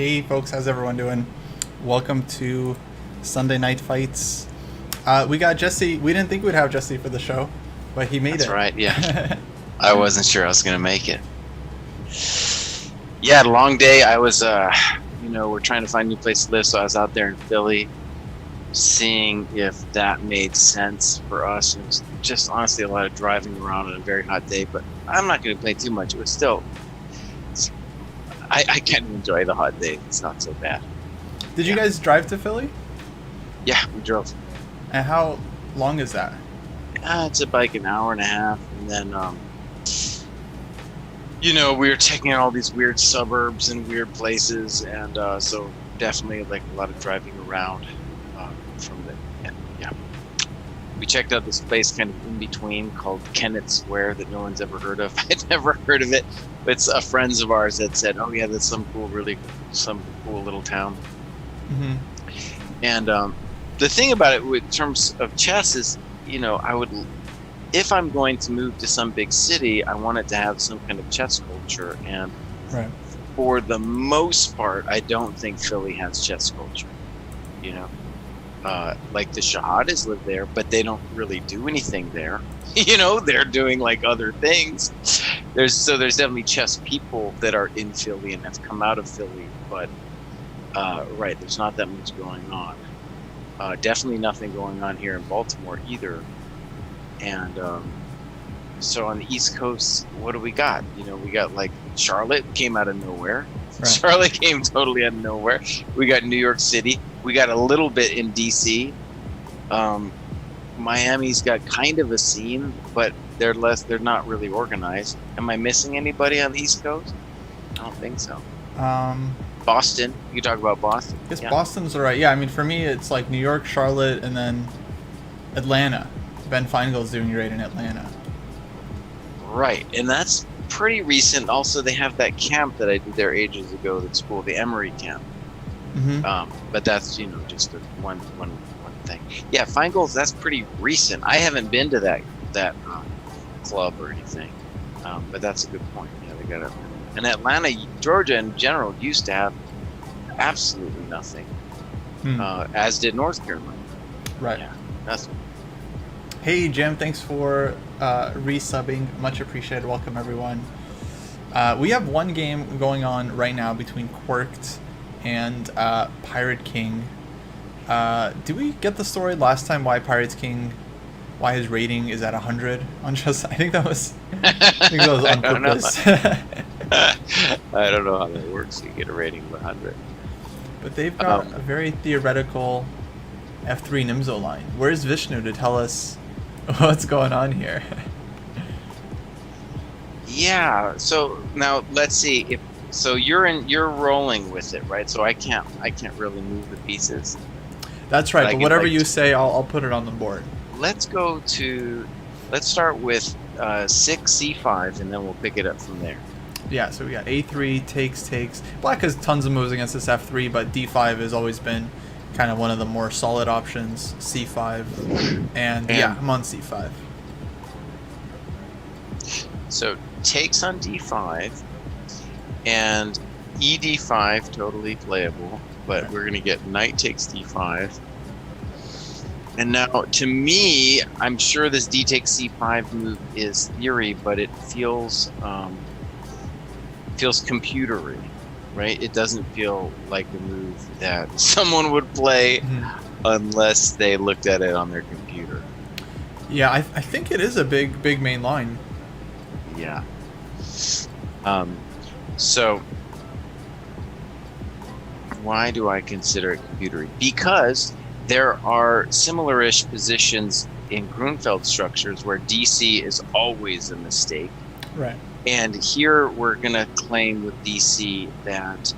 Hey folks, how's everyone doing? Welcome to Sunday Night Fights. We got Jesse. We didn't think we'd have Jesse for the show, but he made That's it. right, yeah. I wasn't sure I was going to make it. Yeah, long day. I was, we're trying to find a new place to live, so I was out there in Philly seeing if that made sense for us. It was just honestly a lot of driving around on a very hot day, but I'm not going to play too much. It was still, I kind of enjoy the hot day. It's not so bad. Did you guys drive to Philly? Yeah, we drove. And how long is that? It's like an hour and a half, and then we were checking out all these weird suburbs and weird places, and so definitely like a lot of driving around from the. And, yeah, we checked out this place kind of in between called Kennett Square that no one's ever heard of. I'd never heard of it, but it's friends of ours that said, "Oh yeah, that's some cool little town." Mm-hmm. And the thing about it, in terms of chess, is I would. If I'm going to move to some big city, I want it to have some kind of chess culture. And right. For the most part, I don't think Philly has chess culture. Like the Shahadas live there, but they don't really do anything there. They're doing like other things. There's definitely chess people that are in Philly and have come out of Philly, but right, there's not that much going on. Definitely nothing going on here in Baltimore either. And so on the East Coast, what do we got? We got like Charlotte came out of nowhere. Right. Charlotte came totally out of nowhere. We got New York City. We got a little bit in DC. Miami's got kind of a scene, but they're not really organized. Am I missing anybody on the East Coast? I don't think so. Boston. You talk about Boston. I guess Boston's all right. Yeah, I mean, for me, it's like New York, Charlotte, and then Atlanta. Ben Feingold's doing great in Atlanta. Right, and that's pretty recent. Also, they have that camp that I did there ages ago that's cool, the Emory camp. Mm-hmm. But that's, just one thing. Yeah, Feingold's, that's pretty recent. I haven't been to that club or anything, but that's a good point. Yeah, they got it. And Atlanta, Georgia in general used to have absolutely nothing, as did North Carolina. Right. Yeah, nothing. Hey Jim, thanks for resubbing. Much appreciated. Welcome everyone. We have one game going on right now between Quirked and Pirate King. Did we get the story last time why Pirate King, why his rating is at 100 on Chess? I think that was on purpose. I don't know how that works. You get a rating of 100. But they've got a very theoretical F3 Nimzo line. Where's Vishnu to tell us what's going on here? Yeah. So now let's see. So you're rolling with it, right? So I can't really move the pieces. That's right. But whatever you say, I'll put it on the board. Let's start with 6 C5, and then we'll pick it up from there. Yeah. So we got A3 takes. Black has tons of moves against this F3, but D5 has always been kind of one of the more solid options. C5, and yeah, I'm on C5. So takes on D5, and ED5 totally playable, but we're gonna get knight takes D5. And now, to me, I'm sure this D takes C5 move is theory, but it feels computery. Right? It doesn't feel like a move that someone would play unless they looked at it on their computer. Yeah, I think it is a big main line. Yeah. So why do I consider it computery? Because there are similar-ish positions in Grunfeld structures where DC is always a mistake. Right. And here we're going to claim with DC that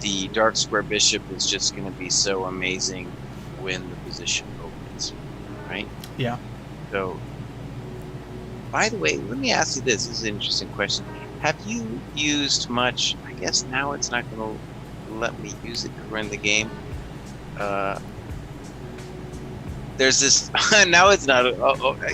the dark square bishop is just going to be so amazing when the position opens, right? Yeah. So, by the way, let me ask you this. This is an interesting question. Have you used much, I guess now it's not going to let me use it because we're in the game. There's this, now it's not,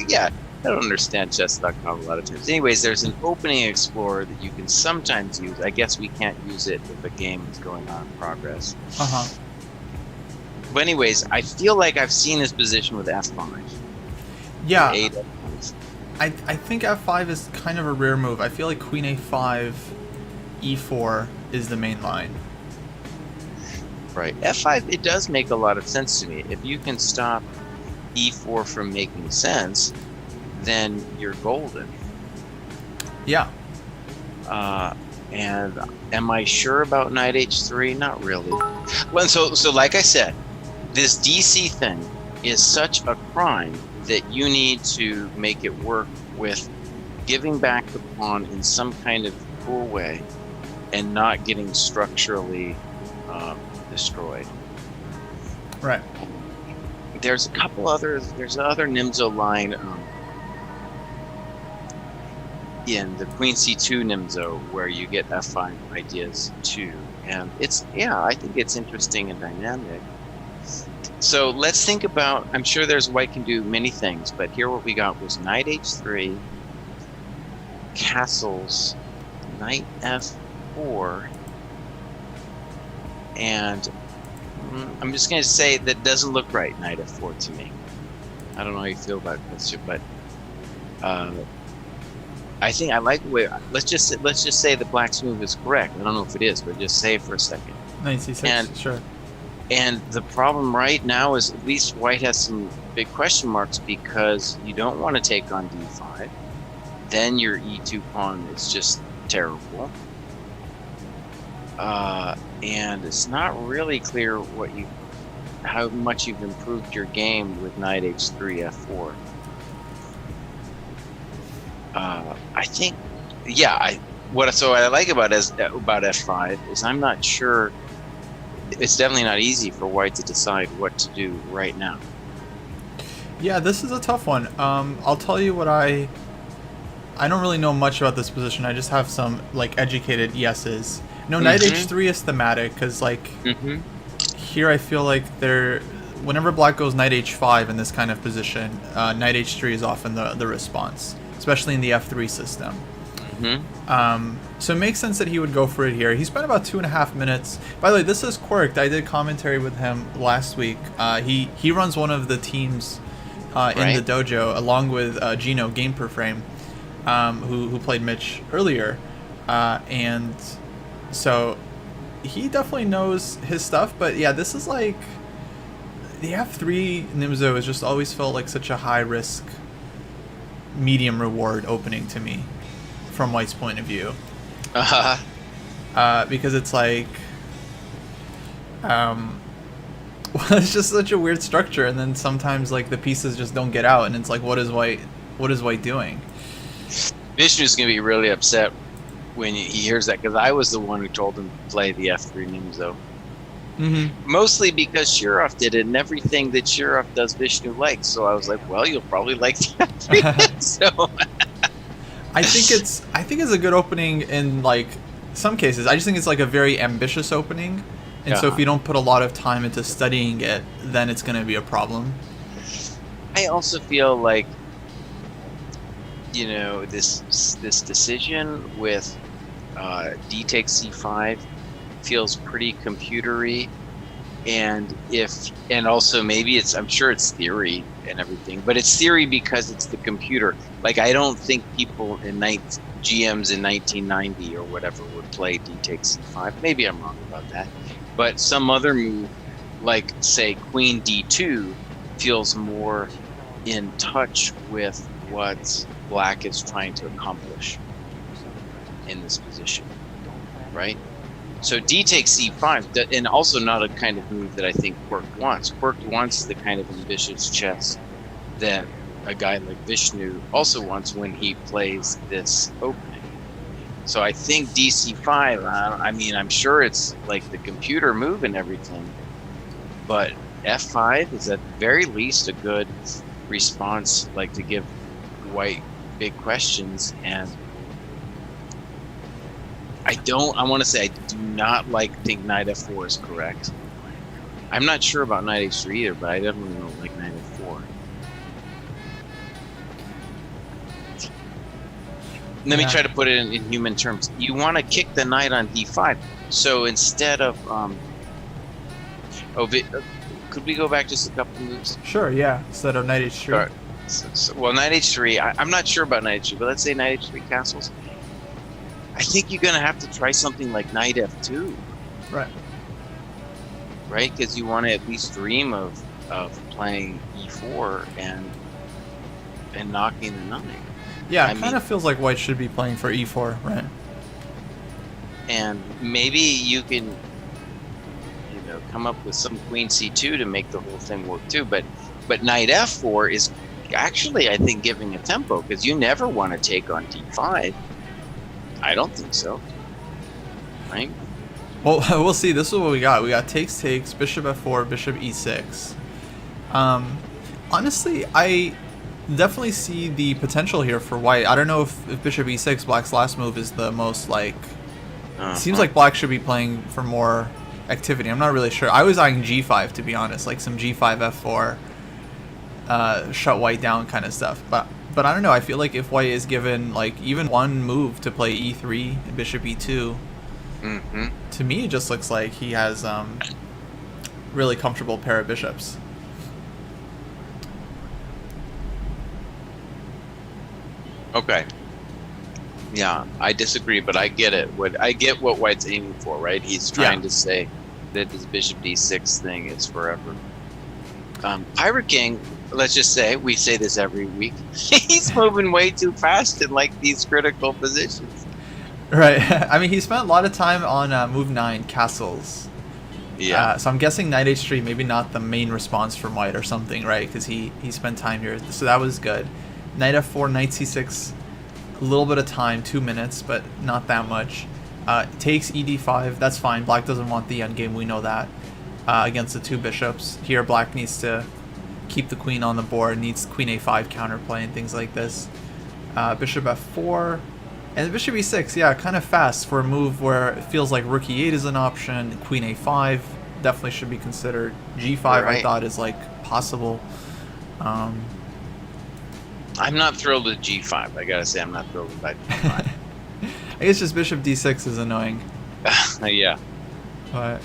yeah. I don't understand chess.com a lot of times. Anyways, there's an opening explorer that you can sometimes use. I guess we can't use it if a game is going on in progress. Uh-huh. But anyways, I feel like I've seen this position with f5. Yeah. 8 f5. I think f5 is kind of a rare move. I feel like queen a5, e4 is the main line. Right. f5, it does make a lot of sense to me. If you can stop e4 from making sense, then you're golden. Yeah. And am I sure about knight h3? Not really. Well, so like I said, this DC thing is such a crime that you need to make it work with giving back the pawn in some kind of cool way and not getting structurally destroyed. Right. There's a couple others. There's another Nimzo line in the Queen C2 Nimzo where you get f5 ideas too, and I think it's interesting and dynamic. So let's think about. I'm sure there's white can do many things, but here what we got was knight h3, castles, knight f4, and I'm just going to say that doesn't look right, knight f4 to me. I don't know how you feel about this, but I think I like the way. Let's just say the black's move is correct. I don't know if it is, but just say it for a second. Knight c6, sure. And the problem right now is at least white has some big question marks because you don't want to take on d5. Then your e2 pawn is just terrible. And it's not really clear how much you've improved your game with knight h3 f4. I think, what I like about f5 is I'm not sure. It's definitely not easy for white to decide what to do right now. Yeah, this is a tough one. I'll tell you what I don't really know much about this position. I just have some educated yeses. No, knight h3 is thematic because here I feel like whenever black goes knight h5 in this kind of position, knight h3 is often the response, especially in the f3 system. So it makes sense that he would go for it here. He spent about 2.5 minutes. By the way, this is Quirked. I did commentary with him last week. He runs one of the teams in the dojo along with Gino Game Per Frame, who played Mitch earlier, and so he definitely knows his stuff. But yeah, this is the f3 Nimzo has just always felt like such a high risk, medium reward opening to me, from white's point of view. Because it's it's just such a weird structure, and then sometimes the pieces just don't get out, and it's what is white doing? Vishnu's gonna be really upset when he hears that, because I was the one who told him to play the f3 Nimzo. Mostly because Shirov did it, and everything that Shirov does Vishnu likes, so I was like, well, you'll probably like the f3 Nimzo. I think it's a good opening in some cases. I just think it's a very ambitious opening, and so if you don't put a lot of time into studying it, then it's going to be a problem. I also feel like this decision with d takes c5 feels pretty computery, and also maybe I'm sure it's theory and everything, but it's theory because it's the computer. I don't think people GMs in 1990 or whatever would play d takes c5. Maybe I'm wrong about that, but some other move, say queen d2, feels more in touch with what black is trying to accomplish in this position, right? So d takes c5, and also not a kind of move that I think Quirked wants. Quirked wants the kind of ambitious chess that a guy like Vishnu also wants when he plays this opening. So I think dc5, I'm sure it's the computer move and everything, but f5 is at the very least a good response, to give white big questions. And I want to say I do not think knight f4 is correct. I'm not sure about knight h3 either, but I definitely don't like knight f4. Let me try to put it in human terms. You want to kick the knight on d5. So instead of could we go back just a couple moves? Sure, yeah. Instead of knight h3. Sure. Well, knight h3. I'm not sure about knight h3, but let's say knight h3 castles. I think you're gonna have to try something like knight f2. Right. Right, because you want to at least dream of playing e4 and knocking the knight. Yeah, it kind of feels like white should be playing for e4, right? And maybe you can, come up with some queen c2 to make the whole thing work too. But knight f4 is actually, I think, giving a tempo, because you never want to take on d5. I don't think so. Right? Well, we'll see. This is what we got. We got takes, bishop f4, bishop e6. Honestly, I definitely see the potential here for white. I don't know if bishop e6, black's last move, is the most like... Seems like black should be playing for more activity. I'm not really sure. I was eyeing g5, to be honest, like some g5 f4 shut white down kind of stuff. But I don't know. I feel like if white is given like even one move to play e3 and bishop e2, to me it just looks like he has really comfortable pair of bishops. Okay. Yeah, I disagree, but I get it. I get what white's aiming for, right? He's trying to say that this bishop d6 thing is forever. Pirate King, let's just say, we say this every week, he's moving way too fast in like these critical positions. Right. I mean, he spent a lot of time on move 9, castles. Yeah. So I'm guessing knight h3, maybe not the main response from white or something, right? Because he spent time here. So that was good. Knight f4, knight c6, a little bit of time, 2 minutes, but not that much. Takes ed5, that's fine. Black doesn't want the endgame, we know that. Against the two bishops. Here, black needs to keep the queen on the board, needs queen a5 counterplay and things like this. Bishop f4, and bishop e6, yeah, kind of fast for a move where it feels like rook e8 is an option. Queen a5 definitely should be considered. G5 right. I thought is like possible. I'm not thrilled with g5. I gotta say, I'm not thrilled with that g5. I guess just bishop d6 is annoying. Yeah. But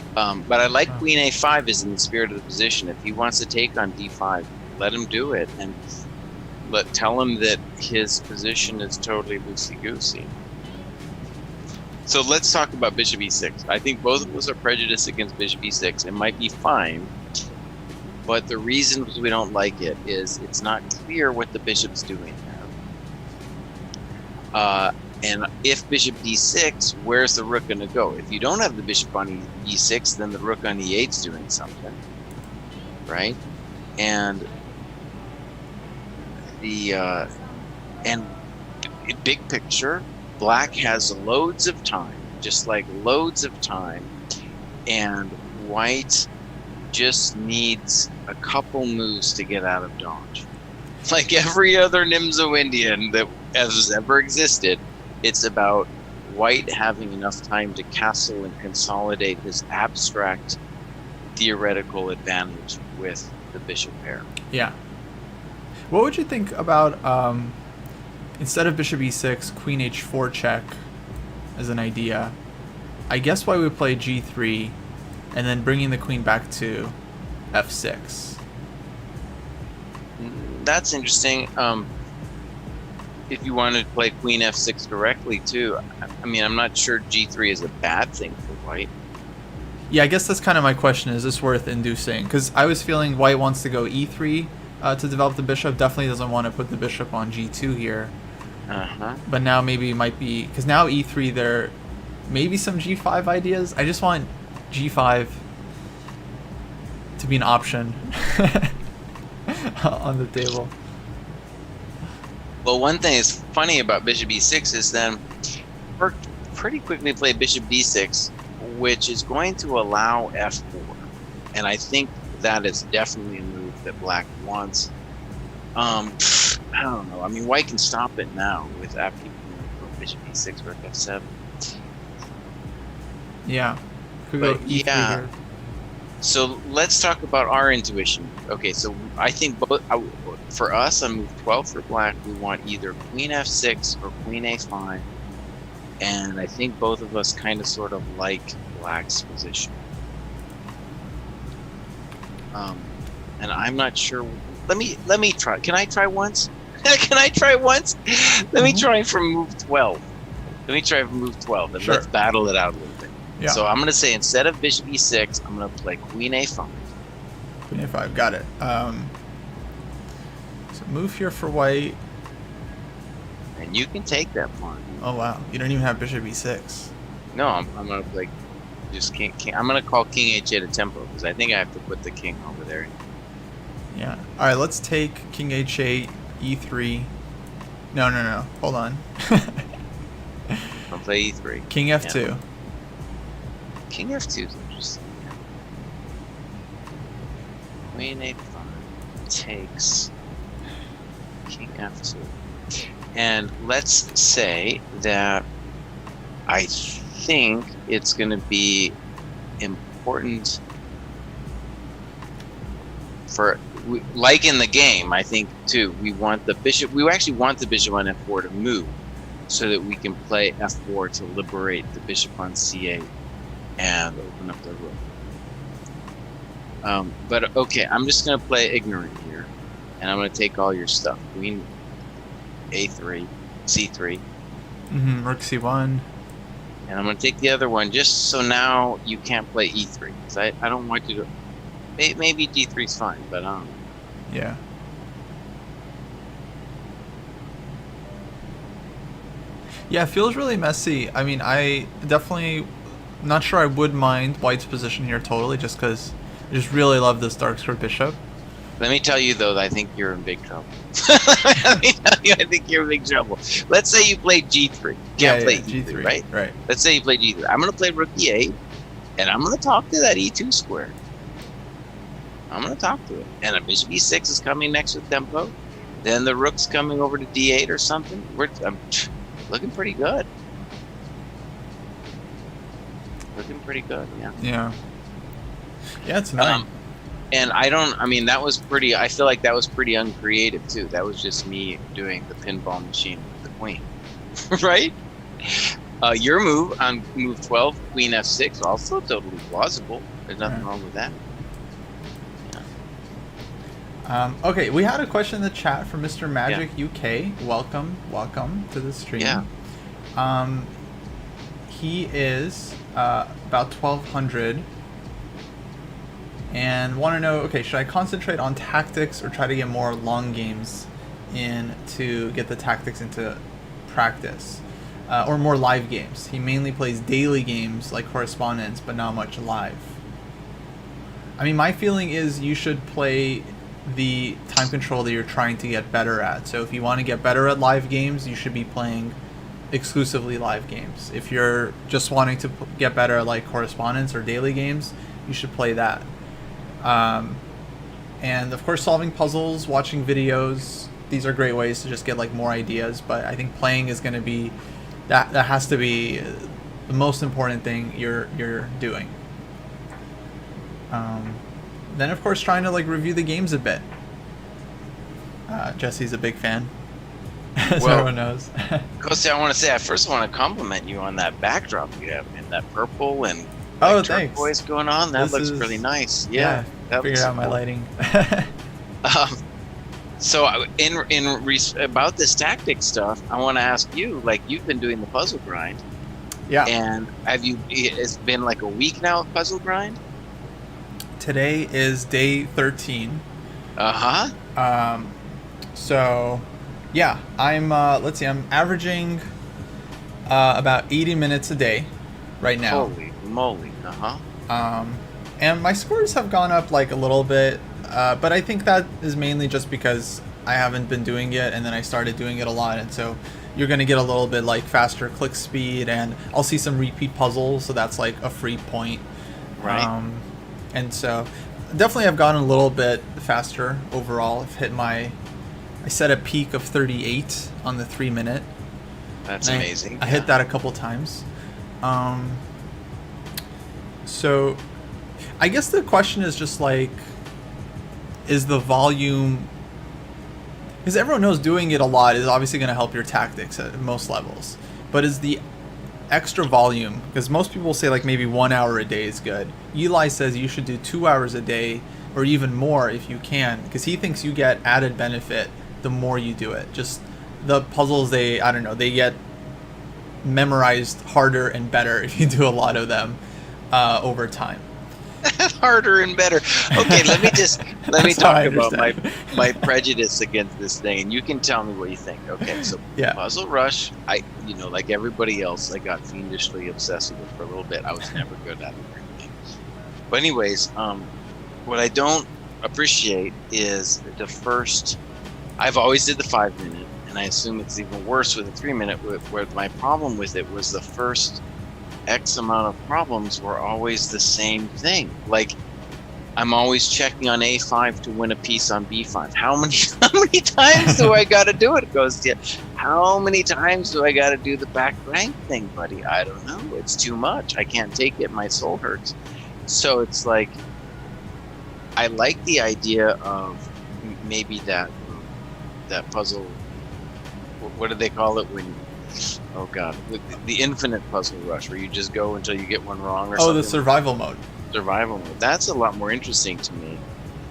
I like queen a5 is in the spirit of the position. If he wants to take on d5, let him do it, and tell him that his position is totally loosey-goosey. So let's talk about bishop e6. I think both of us are prejudiced against bishop e6. It might be fine, but the reasons we don't like it is it's not clear what the bishop's doing there. And if bishop d6, where's the rook going to go? If you don't have the bishop on e6, then the rook on e8 is doing something, right? And big picture, black has loads of time, just like loads of time, and white just needs a couple moves to get out of dodge. Like every other Nimzo Indian that has ever existed, it's about white having enough time to castle and consolidate his abstract theoretical advantage with the bishop pair. Yeah. What would you think about instead of bishop e6, queen h4 check as an idea? I guess why we play g3 and then bringing the queen back to f6. That's interesting. If you want to play queen f6 directly too, I mean, I'm not sure g3 is a bad thing for white. Yeah, I guess that's kind of my question. Is this worth inducing? Because I was feeling white wants to go e3 to develop the bishop. Definitely doesn't want to put the bishop on g2 here. But now maybe it might be... Because now e3, there may be some g5 ideas. I just want g5 to be an option on the table. Well, one thing that's funny about bishop e6 is then we're pretty quickly play bishop d6, which is going to allow f4. And I think that is definitely a move that black wants. I don't know. I mean, white can stop it now with after bishop e6 rook f7. Yeah. Could go e3 here. So let's talk about our intuition. Okay, so I think for us on move 12 for black, we want either queen f6 or queen a5. And I think both of us kind of sort of like black's position. And I'm not sure. Let me try. Can I try once? Can I try once? Let me try from move 12. Let me try from move 12, and Sure. let's battle it out a little bit. Yeah. So I'm going to say instead of bishop e6, I'm going to play queen a5. Queen a5, got it. So move here for white. And you can take that pawn. Oh wow, you don't even have bishop e6. No, I'm going to play just king. I'm going to call king h8 a tempo because I think I have to put the king over there. Yeah. All right, let's take king h8, e3. No. Hold on. I'll play e3. King f2. Yeah. King f2 is interesting. Queen a5 takes king f2. And let's say that I think it's going to be important for, like in the game, I think too, we want the bishop, we actually want the bishop on f4 to move so that we can play f4 to liberate the bishop on c8 and open up the rook. But okay, I'm just going to play ignorant here, and I'm going to take all your stuff. Queen a3, c3. Rook c1. And I'm going to take the other one just so now you can't play e3. Because I don't want you to... Maybe d3 is fine, but I don't know. Yeah. Yeah, it feels really messy. I mean, I definitely... not sure I would mind white's position here totally, just because I just really love this dark square bishop. Let me tell you, though, I think you're in big trouble. Let me tell you, I think you're in big trouble. Let's say you play g3. Can't play e3, right? Right. Let's say you play g3. I'm going to play rook e8, and I'm going to talk to that e2 square. I'm going to talk to it. And a bishop e6 is coming next with tempo. Then the rook's coming over to d8 or something. I'm looking pretty good. Looking pretty good, yeah. Yeah. Yeah, it's nice. And I mean, that was pretty, I feel like that was pretty uncreative too. That was just me doing the pinball machine with the queen, right? Your move on move 12, queen f6, also totally plausible. There's nothing wrong with that. Yeah. Okay, we had a question in the chat from Mr. Magic UK. Welcome to the stream. Yeah. He is about 1200 and want to know, okay, should I concentrate on tactics or try to get more long games in to get the tactics into practice, or more live games? He mainly plays daily games like correspondence, but not much live. I mean, my feeling is you should play the time control that you're trying to get better at. So if you want to get better at live games, you should be playing exclusively live games. If you're just wanting to get better at like correspondence or daily games, you should play that. And of course, solving puzzles, watching videos, these are great ways to just get like more ideas, but I think playing is going to be that has to be the most important thing you're doing. Then of course, trying to like review the games a bit. Jesse's a big fan, as everyone knows. Kosti, I want to say, I first want to compliment you on that backdrop you have, man. That purple and turquoise going on. That looks really nice. Yeah, that figured out my lighting. So about this tactic stuff, I want to ask you, like, you've been doing the puzzle grind. Yeah. And it's been like a week now of puzzle grind? Today is day 13. So yeah, I'm let's see, I'm averaging about 80 minutes a day right now. Holy moly. And my scores have gone up like a little bit, but I think that is mainly just because I haven't been doing it, and then I started doing it a lot, and so you're going to get a little bit like faster click speed, and I'll see some repeat puzzles, so that's like a free point. Right. And so definitely I've gotten a little bit faster overall. I've hit I set a peak of 38 on the 3 minute. That's amazing. I hit that a couple times. So I guess the question is just like, is the volume? Because everyone knows doing it a lot is obviously going to help your tactics at most levels. But is the extra volume, because most people say like maybe 1 hour a day is good. Eli says you should do 2 hours a day or even more if you can, because he thinks you get added benefit the more you do it. Just the puzzles, they get memorized harder and better if you do a lot of them over time. Harder and better. Okay, let me talk about my prejudice against this thing, and you can tell me what you think. Okay, so yeah. Puzzle Rush, like everybody else, I got fiendishly obsessed with it for a little bit. I was never good at it or anything. But anyways, what I don't appreciate is the first. I've always did the 5 minute, and I assume it's even worse with the 3 minute. Where my problem with it was the first X amount of problems were always the same thing. Like, I'm always checking on A5 to win a piece on B5. How many times do I got to do it? It goes, yeah. How many times do I got to do the back rank thing, buddy? I don't know. It's too much. I can't take it. My soul hurts. So it's like, I like the idea of maybe that puzzle. What do they call it when? Oh god, the infinite puzzle rush, where you just go until you get one wrong or something. Oh, the survival mode. Survival mode. That's a lot more interesting to me.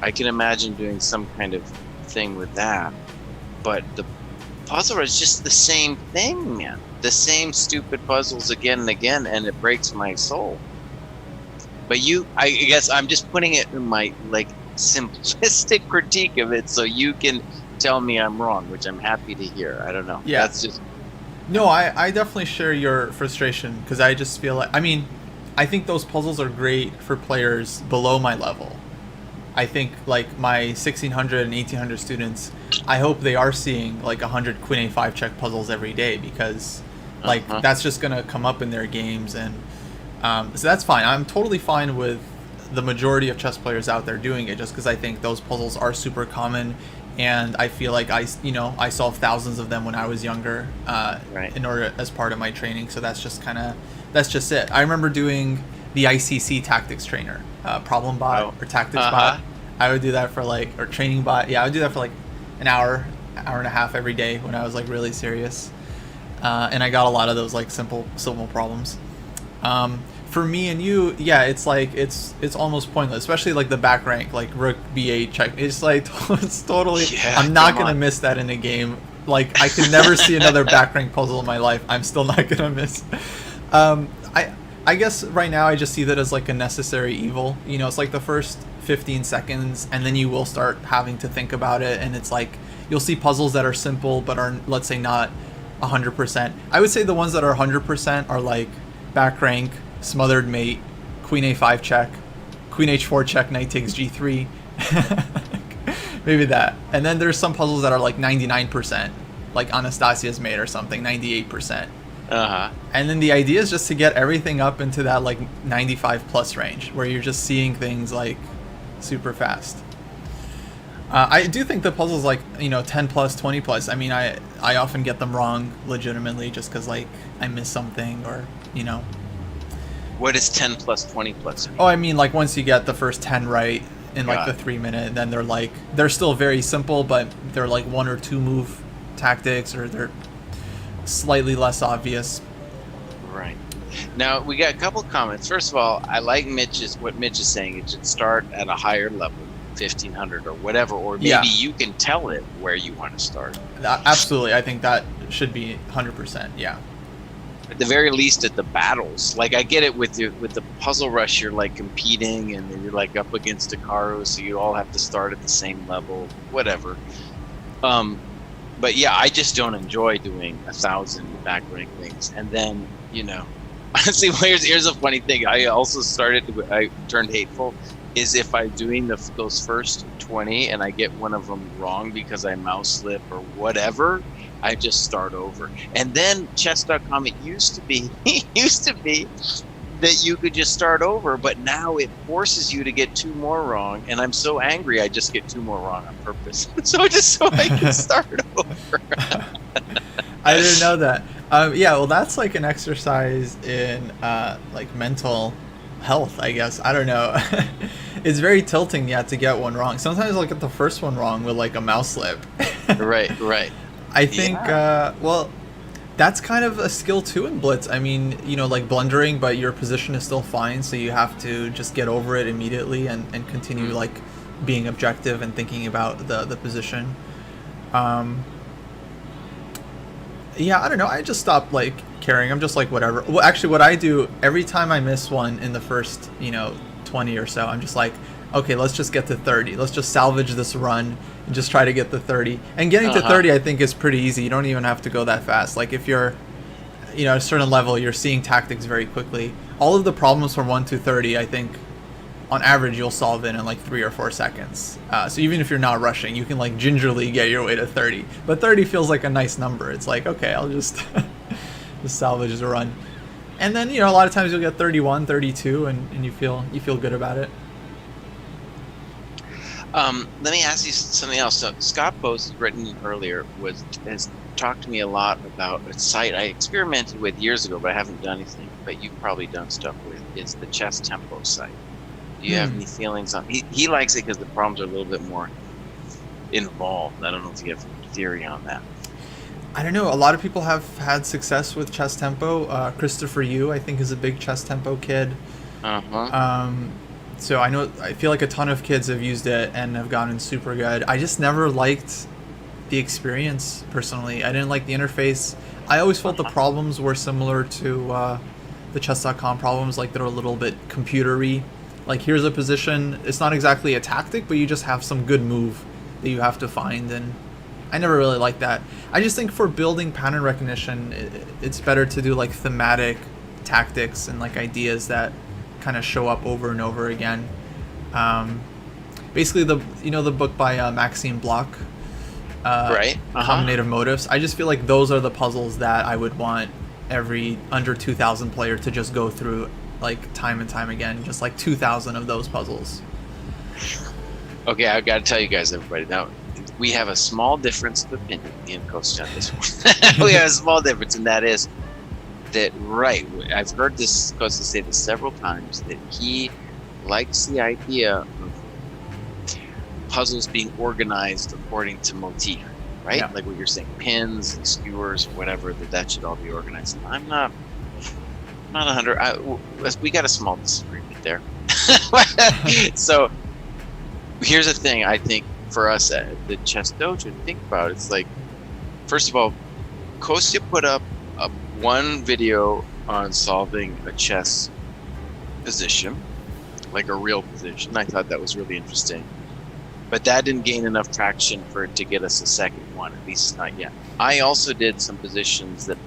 I can imagine doing some kind of thing with that. But the puzzle rush is just the same thing, man. The same stupid puzzles again and again, and it breaks my soul. But I guess I'm just putting it in my like simplistic critique of it, so you can tell me I'm wrong, which I'm happy to hear. I don't know. Yeah. That's just. No, I definitely share your frustration, because I just feel like, I think those puzzles are great for players below my level. I think like my 1600 and 1800 students, I hope they are seeing like 100 Queen A5 check puzzles every day, because like that's just going to come up in their games, and so that's fine. I'm totally fine with the majority of chess players out there doing it, just because I think those puzzles are super common. And I feel like I solved thousands of them when I was younger, in order as part of my training. So that's just it. I remember doing the ICC tactics trainer, problem bot or tactics bot. I would do that for or training bot. Yeah, I would do that for like an hour and a half every day when I was like really serious. And I got a lot of those like simple problems. For me and you, yeah, it's like it's almost pointless, especially like the back rank, like rook b8 check. It's like it's totally. Yeah, I'm not gonna miss that in a game. Like I could never see another back rank puzzle in my life. I'm still not gonna miss. I guess right now I just see that as like a necessary evil. It's like the first 15 seconds, and then you will start having to think about it, and it's like you'll see puzzles that are simple but are, let's say, not 100%. I would say the ones that are 100% are like back rank, smothered mate, Queen A5 check, Queen H4 check, knight takes G3. Maybe that. And then there's some puzzles that are like 99%, like Anastasia's mate or something, 98%. And then the idea is just to get everything up into that like 95 plus range, where you're just seeing things like super fast. I do think the puzzles like 10 plus, 20 plus, I often get them wrong legitimately, just because like I miss something, or What is 10 plus, 20 plus mean? Oh, I mean, like once you get the first 10 right in like the 3 minute, then they're still very simple, but they're like 1 or 2 move tactics, or they're slightly less obvious. Right. Now we got a couple comments. First of all, I like what Mitch is saying. It should start at a higher level, 1500 or whatever, or maybe you can tell it where you want to start. Absolutely, I think that should be 100%. Yeah. At the very least, at the battles, like I get it with the puzzle rush, you're like competing and you're like up against Hikaru, so you all have to start at the same level, whatever. But yeah, I just don't enjoy doing 1,000 back rank things. And then honestly, here's a funny thing. I also I turned hateful. Is if I'm doing those first 20 and I get one of them wrong because I mouse slip or whatever, I just start over. And then chess.com, it used to be that you could just start over, but now it forces you to get 2 more wrong, and I'm so angry I just get 2 more wrong on purpose. so I can start over. I didn't know that. Yeah, well, that's like an exercise in like mental health, I guess. I don't know. It's very tilting, yeah, to get one wrong. Sometimes I'll get the first one wrong with like a mouse slip. Right. I think, Yeah. well, that's kind of a skill too in Blitz. I mean, you know, like blundering, but your position is still fine, so you have to just get over it immediately and continue like being objective and thinking about the position. Yeah, I don't know. I just stopped like caring. I'm just like whatever. Well, actually, what I do every time I miss one in the first, 20 or so, I'm just like, okay, let's just get to 30. Let's just salvage this run and just try to get to 30. And getting to 30, I think, is pretty easy. You don't even have to go that fast. Like if you're, at a certain level, you're seeing tactics very quickly. All of the problems from 1 to 30, I think, on average, you'll solve it in like 3 or 4 seconds. So even if you're not rushing, you can like gingerly get your way to 30. But 30 feels like a nice number. It's like, okay, I'll just just salvage the run. And then, a lot of times you'll get 31, 32, and you feel good about it. Let me ask you something else. So Scott Bose has written earlier has talked to me a lot about a site I experimented with years ago, but I haven't done anything. But you've probably done stuff with. Is the Chess Tempo site. Do you have any feelings on? He likes it because the problems are a little bit more involved. I don't know if you have a theory on that. I don't know. A lot of people have had success with Chess Tempo. Christopher Yu, I think, is a big Chess Tempo kid. So I feel like a ton of kids have used it and have gotten super good. I just never liked the experience personally. I didn't like the interface. I always felt the problems were similar to the chess.com problems, like they're a little bit computery. Like here's a position, it's not exactly a tactic, but you just have some good move that you have to find, and I never really liked that. I just think for building pattern recognition, it's better to do like thematic tactics and like ideas that kind of show up over and over again. Basically the book by Maxime Bloch, Right. Combinative Motifs. I just feel like those are the puzzles that I would want every under 2,000 player to just go through like time and time again, just like 2,000 of those puzzles. Okay, I've got to tell you guys, everybody. Now, we have a small difference of opinion, me and Coach on this one. We have a small difference, and that is that, right, I've heard this, Coach say this several times, that he likes the idea of puzzles being organized according to motif, right? Yeah. Like what you're saying, pins and skewers, whatever, that should all be organized. I'm not 100. We got a small disagreement there. So here's the thing. I think for us at the Chess Dojo to think about, it's like, first of all, Kostya put up one video on solving a chess position, like a real position. I thought that was really interesting, but that didn't gain enough traction for it to get us a second one, at least not yet. I also did some positions that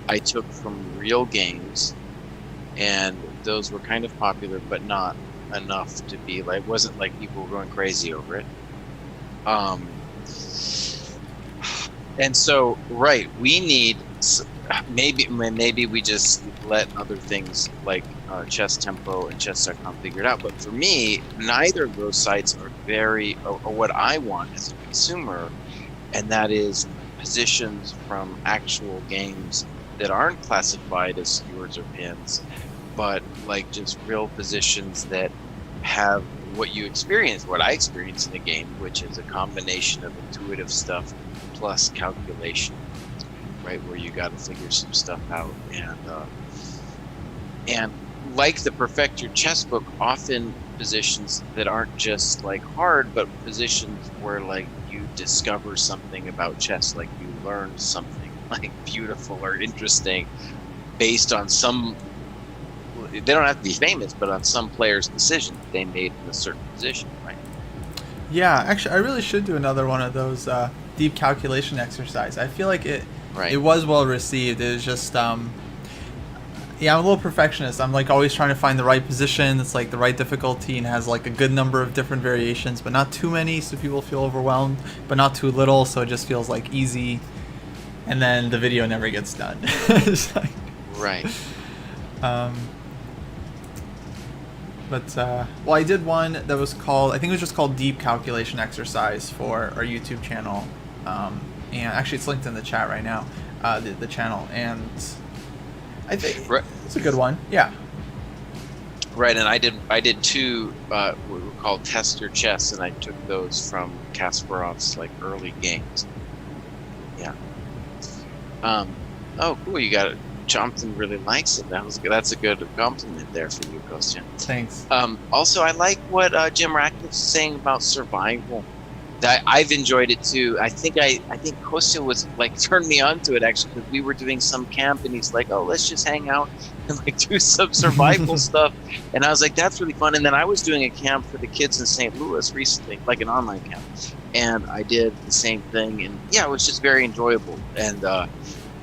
I took from real games, and those were kind of popular, but not enough to be like, wasn't like people were going crazy over it. And so, right, we need maybe we just let other things like Chess Tempo and Chess.com figure it out. But for me, neither of those sites are or what I want as a consumer, and that is positions from actual games that aren't classified as skewers or pins, but like just real positions that have what I experience in a game, which is a combination of intuitive stuff plus calculation, right? Where you got to figure some stuff out, and like the Perfect Your Chess book, often positions that aren't just like hard, but positions where like you discover something about chess, like you learned something like beautiful or interesting based on they don't have to be famous, but on some player's decision that they made in a certain position, right? Yeah, actually, I really should do another one of those deep calculation exercise. I feel like it was well received. It was just, I'm a little perfectionist. I'm like always trying to find the right position. It's like the right difficulty and has like a good number of different variations, but not too many so people feel overwhelmed, but not too little so it just feels like easy. And then the video never gets done. It's like, right. Well, I did one that was called, I think it was just called Deep Calculation Exercise for our YouTube channel. And actually it's linked in the chat right now, the channel. And I think it's a good one. Yeah. Right, and I did two what were called tester chess, and I took those from Kasparov's like early games. Yeah. Oh, cool! You got it. Jompton really likes it. That's a good compliment there for you, Kostya. Thanks. Also, I like what Jim Ratcliffe's saying about survival. I've enjoyed it too. I think Kostya was like turned me on to it actually, because we were doing some camp and he's like, "Oh, let's just hang out and like do some survival stuff." And I was like, "That's really fun." And then I was doing a camp for the kids in St. Louis recently, like an online camp, and I did the same thing. And yeah, it was just very enjoyable, and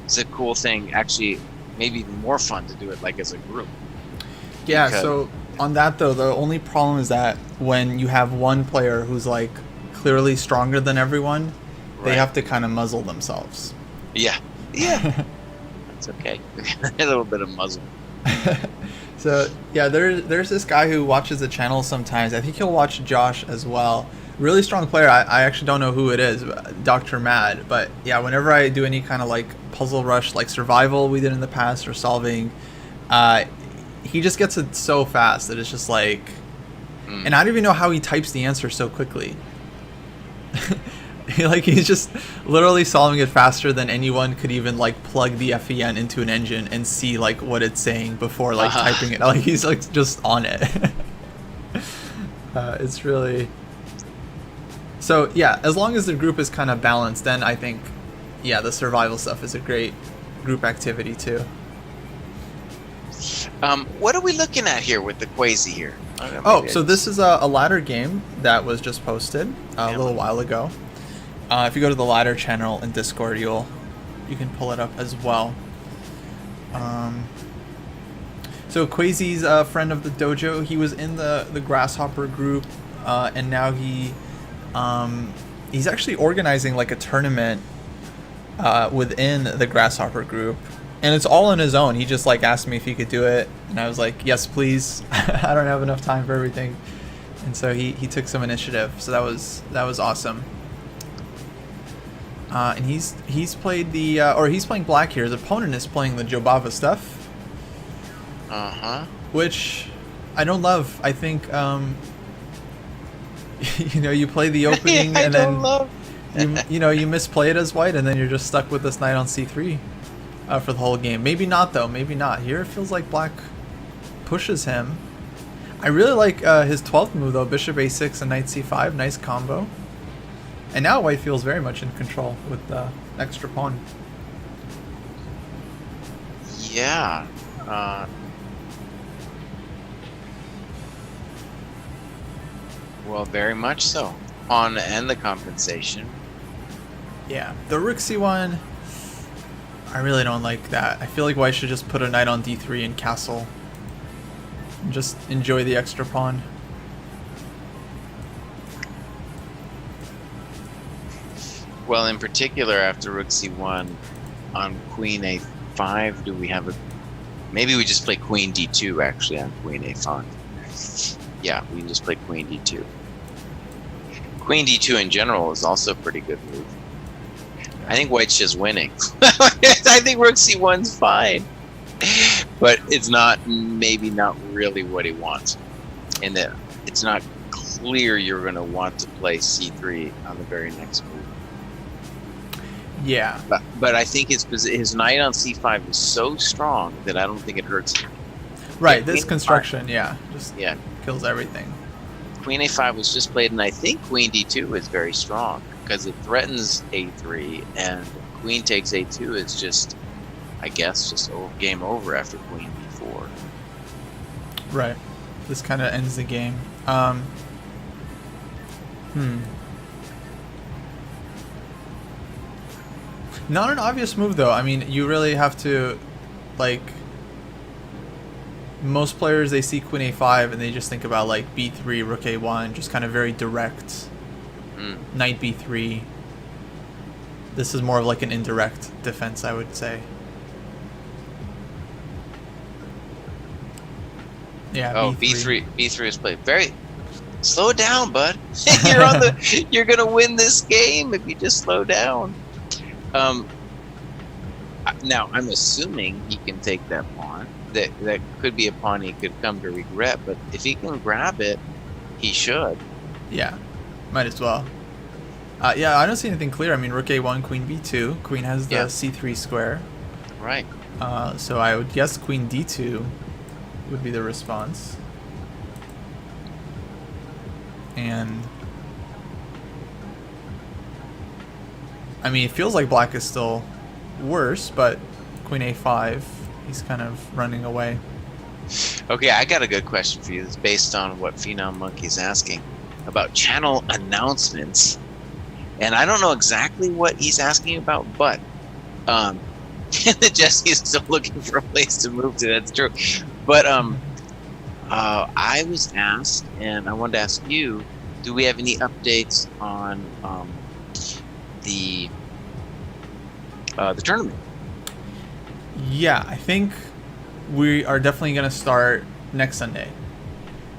it's a cool thing. Actually, maybe even more fun to do it like as a group. Yeah. So on that though, the only problem is that when you have one player who's like clearly stronger than everyone, they have to kind of muzzle themselves. Yeah. That's okay. A little bit of muzzle. So yeah, there's this guy who watches the channel sometimes. I think he'll watch Josh as well. Really strong player. I actually don't know who it is, Dr. Mad. But yeah, whenever I do any kind of like puzzle rush, like survival we did in the past or solving, he just gets it so fast that it's just like, and I don't even know how he types the answer so quickly. Like he's just literally solving it faster than anyone could even like plug the FEN into an engine and see like what it's saying before like typing it. Like he's like just on it. It's really so yeah. As long as the group is kind of balanced, then I think yeah, the survival stuff is a great group activity too. What are we looking at here with the Quasi here? Oh, so this is a ladder game that was just posted a little while ago. If you go to the ladder channel in Discord, you can pull it up as well. So Quasi's a friend of the dojo. He was in the Grasshopper group, and now he's actually organizing like a tournament within the Grasshopper group. And it's all on his own. He just like asked me if he could do it, and I was like, yes, please. I don't have enough time for everything, and so he took some initiative. So that was awesome. And he's played he's playing black here. His opponent is playing the Jobava stuff. Which I don't love. I think you play the opening and then you misplay it as white, and then you're just stuck with this knight on c3. For the whole game. Maybe not though, maybe not. Here it feels like black pushes him. I really like his 12th move though, bishop a6 and knight c5, nice combo. And now white feels very much in control with the extra pawn. Yeah. Well, very much so. Pawn and the compensation. Yeah, the rook c1, I really don't like that. I feel like white should just put a knight on d3 and castle. And just enjoy the extra pawn. Well, in particular, after rook c1, on queen a5, do we have a... Maybe we just play queen d2, actually, on queen a5. Yeah, we can just play queen d2. Queen d2 in general is also a pretty good move. I think white's just winning. I think rook c1's fine. But it's maybe not really what he wants. And that it's not clear you're going to want to play c3 on the very next move. Yeah. But I think his knight on c5 is so strong that I don't think it hurts him. Right, this construction, just yeah, kills everything. Queen a5 was just played, and I think queen d2 is very strong because it threatens a3, and queen takes a2 is just, I guess, just game over after queen b4. Right. This kind of ends the game. Not an obvious move, though. I mean, you really have to, like... Most players, they see queen a5 and they just think about, like, b3, rook a1, just kind of very direct. Knight b3. This is more of like an indirect defense, I would say. Yeah. Oh, b3 is played. Very slow down, bud. You're gonna win this game if you just slow down. Now I'm assuming he can take that pawn. that could be a pawn he could come to regret. But if he can grab it, he should. Yeah, might as well. Yeah, I don't see anything clear. I mean, rook a1, queen b2. Queen has the c3 square. Right. So I would guess queen d2 would be the response. And I mean, it feels like black is still worse, but queen a5, he's kind of running away. Okay, I got a good question for you. It's based on what Phenom Monkey's asking about channel announcements. And I don't know exactly what he's asking about, but Jesse's still looking for a place to move to. That's true. But I was asked, and I wanted to ask you, do we have any updates on the tournament? Yeah, I think we are definitely going to start next Sunday.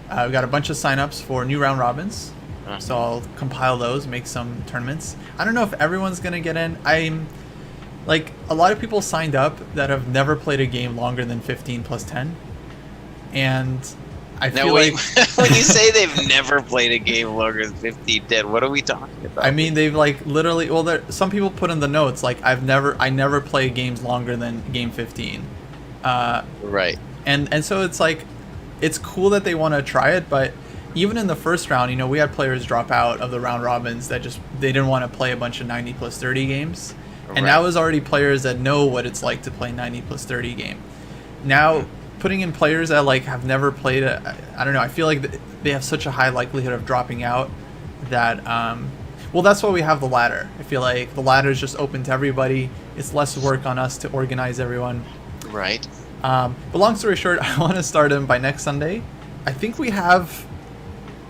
We've got a bunch of signups for new round robins. So I'll compile those, make some tournaments. I don't know if everyone's going to get in. I'm like, a lot of people signed up that have never played a game longer than 15 plus 10. And I feel like when you say they've never played a game longer than 15-10, what are we talking about? I mean, they've like literally, well, some people put in the notes like I never play games longer than game 15. Right. And so it's like, it's cool that they want to try it, but even in the first round, you know, we had players drop out of the round robins that they didn't want to play a bunch of 90 plus 30 games. And now there's already players that know what it's like to play 90 plus 30 game. Now, putting in players that like have never played I don't know, I feel like they have such a high likelihood of dropping out that well, that's why we have the ladder. I feel like the ladder is just open to everybody. It's less work on us to organize everyone. Right. But long story short, I want to start them by next Sunday. I think we have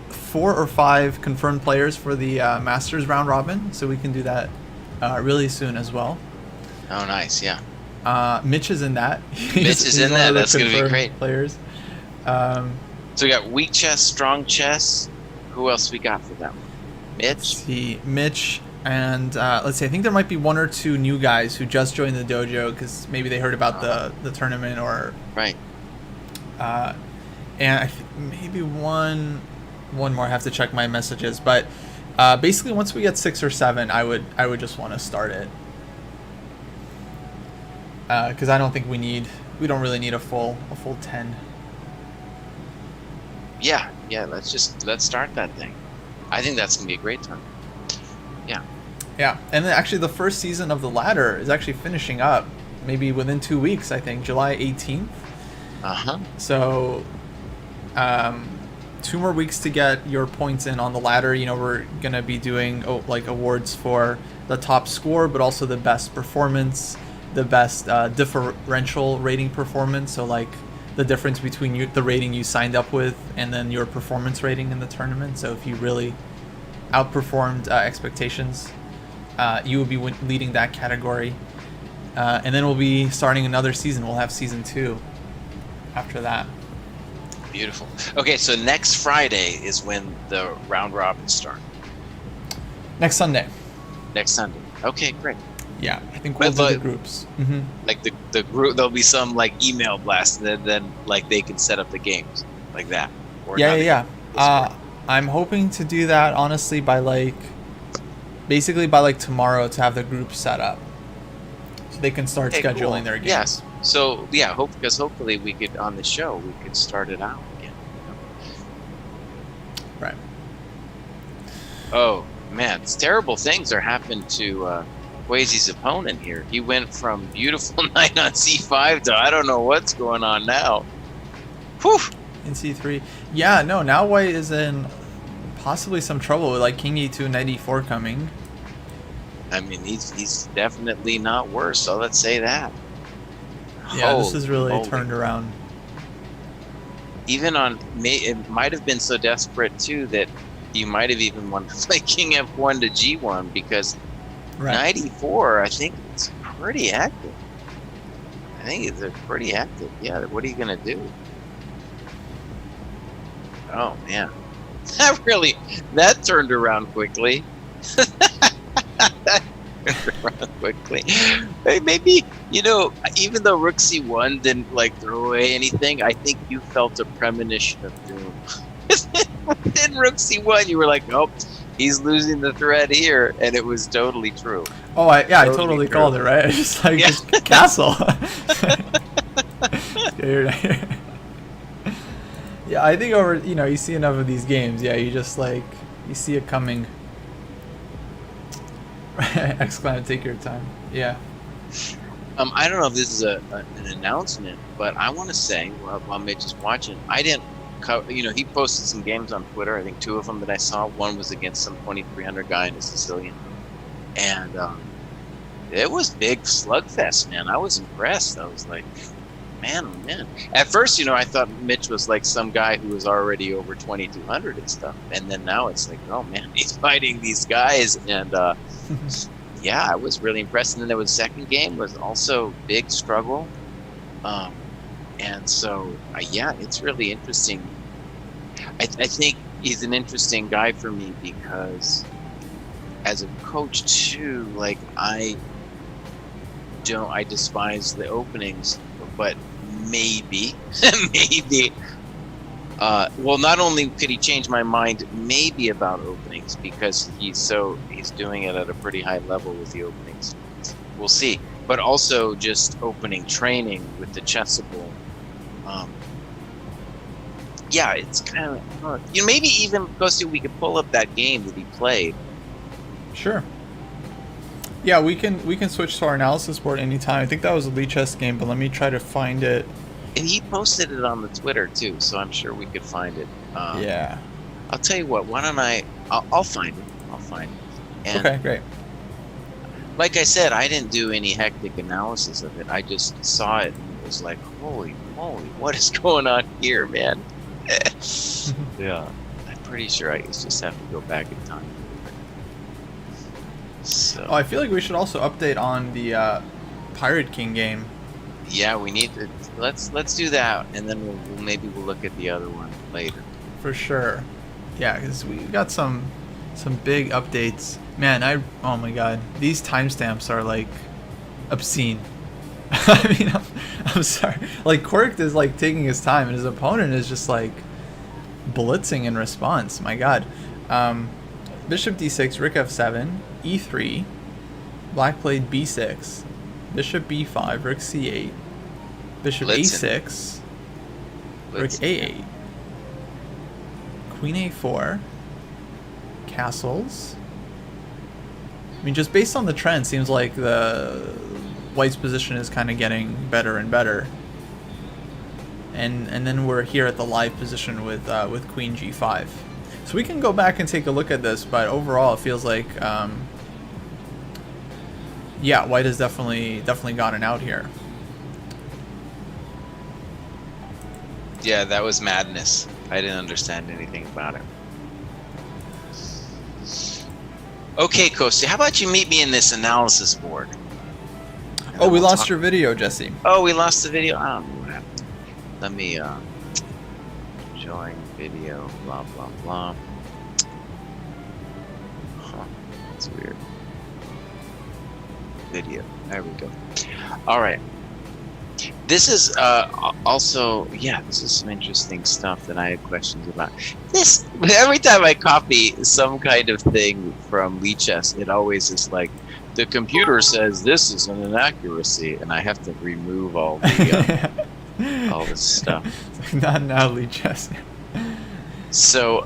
4 or 5 confirmed players for the Masters round robin, so we can do that really soon as well. Oh, nice, yeah. Mitch is in that. Mitch is in that. That's going to be great. Players. So we got weak chess, strong chess. Who else we got for that one? Mitch? Let's see, Mitch, and let's see, I think there might be 1 or 2 new guys who just joined the dojo because maybe they heard about the tournament or... Right. And I think maybe one more. I have to check my messages, but basically once we get 6 or 7, I would just want to start it because I don't think we don't really need a full 10. Yeah, let's start that thing. I think that's gonna be a great time. Yeah, and then actually the first season of the ladder is actually finishing up maybe within 2 weeks. I think July 18th. So 2 more weeks to get your points in on the ladder. You know, we're gonna be doing like awards for the top score, but also the best performance, the best differential rating performance. So like the difference between the rating you signed up with and then your performance rating in the tournament. So if you really outperformed expectations, you will be leading that category. And then we'll be starting another season. We'll have season 2 after that. Beautiful. Okay, so next Friday is when the round robins start. Next Sunday. Okay, great. Yeah, I think we'll do the groups. Mm-hmm. Like the group, there'll be some like email blast, and then like they can set up the games like that. Or yeah. I'm hoping to do that honestly by basically by tomorrow to have the group set up, so they can start scheduling their games. Yes. So yeah, because hopefully we could on the show we could start it out again. Right. Oh man, terrible things are happening to Kwasi's opponent here. He went from beautiful knight on c5 to I don't know what's going on now. Whew. In c3. Yeah, no, now white is in possibly some trouble with like king e2, knight e4 coming. I mean, he's definitely not worse, so let's say that. Yeah, this is really turned around. Even it might have been so desperate too that you might have even wanted to play king f1 to g1 because knight e4, I think it's pretty active. Yeah, what are you gonna do? Oh man, that turned around quickly. around quickly. Maybe, even though Rook C1 didn't like throw away anything, I think you felt a premonition of doom. In Rook C1, you were like, "Oh, he's losing the thread here," and it was totally true. Oh, I totally called it, right? Just like just castle. Yeah, I think over you see enough of these games, yeah, you just like you see it coming. Exclaim! Take your time. Yeah. I don't know if this is an announcement, but I want to say while Mitch is watching, I didn't. He posted some games on Twitter. I think 2 of them that I saw. One was against some 2300 guy in a Sicilian, and it was big slugfest, man. I was impressed. I was like, man, oh man. At first, I thought Mitch was like some guy who was already over 2200 and stuff, and then now it's like, oh man, he's fighting these guys, and yeah, I was really impressed. And then there was second game was also big struggle. And so, yeah, it's really interesting. I think he's an interesting guy for me because as a coach too, like I despise the openings, but maybe, well, not only could he change my mind maybe about openings because he's doing it at a pretty high level with the openings. We'll see. But also just opening training with the chessable. Yeah, it's kind of maybe even we could pull up that game that he played. Sure. Yeah, we can switch to our analysis board anytime. I think that was a Lee Chess game, but let me try to find it. And he posted it on the Twitter too, so I'm sure we could find it. Yeah. I'll tell you what. Why don't I'll find it. I'll find it. And okay, great. Like I said, I didn't do any hectic analysis of it. I just saw it and it was like, holy moly, what is going on here, man? Yeah, I'm pretty sure I just have to go back in time. So. Oh, I feel like we should also update on the Pirate King game. Yeah, we need to. Let's do that, and then we'll look at the other one later. For sure. Yeah, because we got some big updates. Man, oh my god, these timestamps are like obscene. I mean, I'm sorry. Like Quirk is like taking his time, and his opponent is just like blitzing in response. My god. Bishop d6, Rook f7, e3. Black played b6, Bishop b5, Rook c8, Bishop a6, Rook a8, Queen a4, castles. I mean, just based on the trend, seems like the White's position is kind of getting better and better. And then we're here at the live position with Queen g5. So we can go back and take a look at this, but overall it feels like, yeah, White has definitely gotten out here. Yeah, that was madness. I didn't understand anything about it. Okay, Kosti, how about you meet me in this analysis board? Oh, we lost your video, Jesse. Oh, we lost the video? I don't know what happened. Let me join video, blah, blah, blah. Huh, that's weird. Video, there we go. All right. This is also, yeah, this is some interesting stuff that I had questions about. This, every time I copy some kind of thing from Lee Chess, it always is like, the computer says this is an inaccuracy, and I have to remove all the all this stuff. Not now, Lee Chess. So,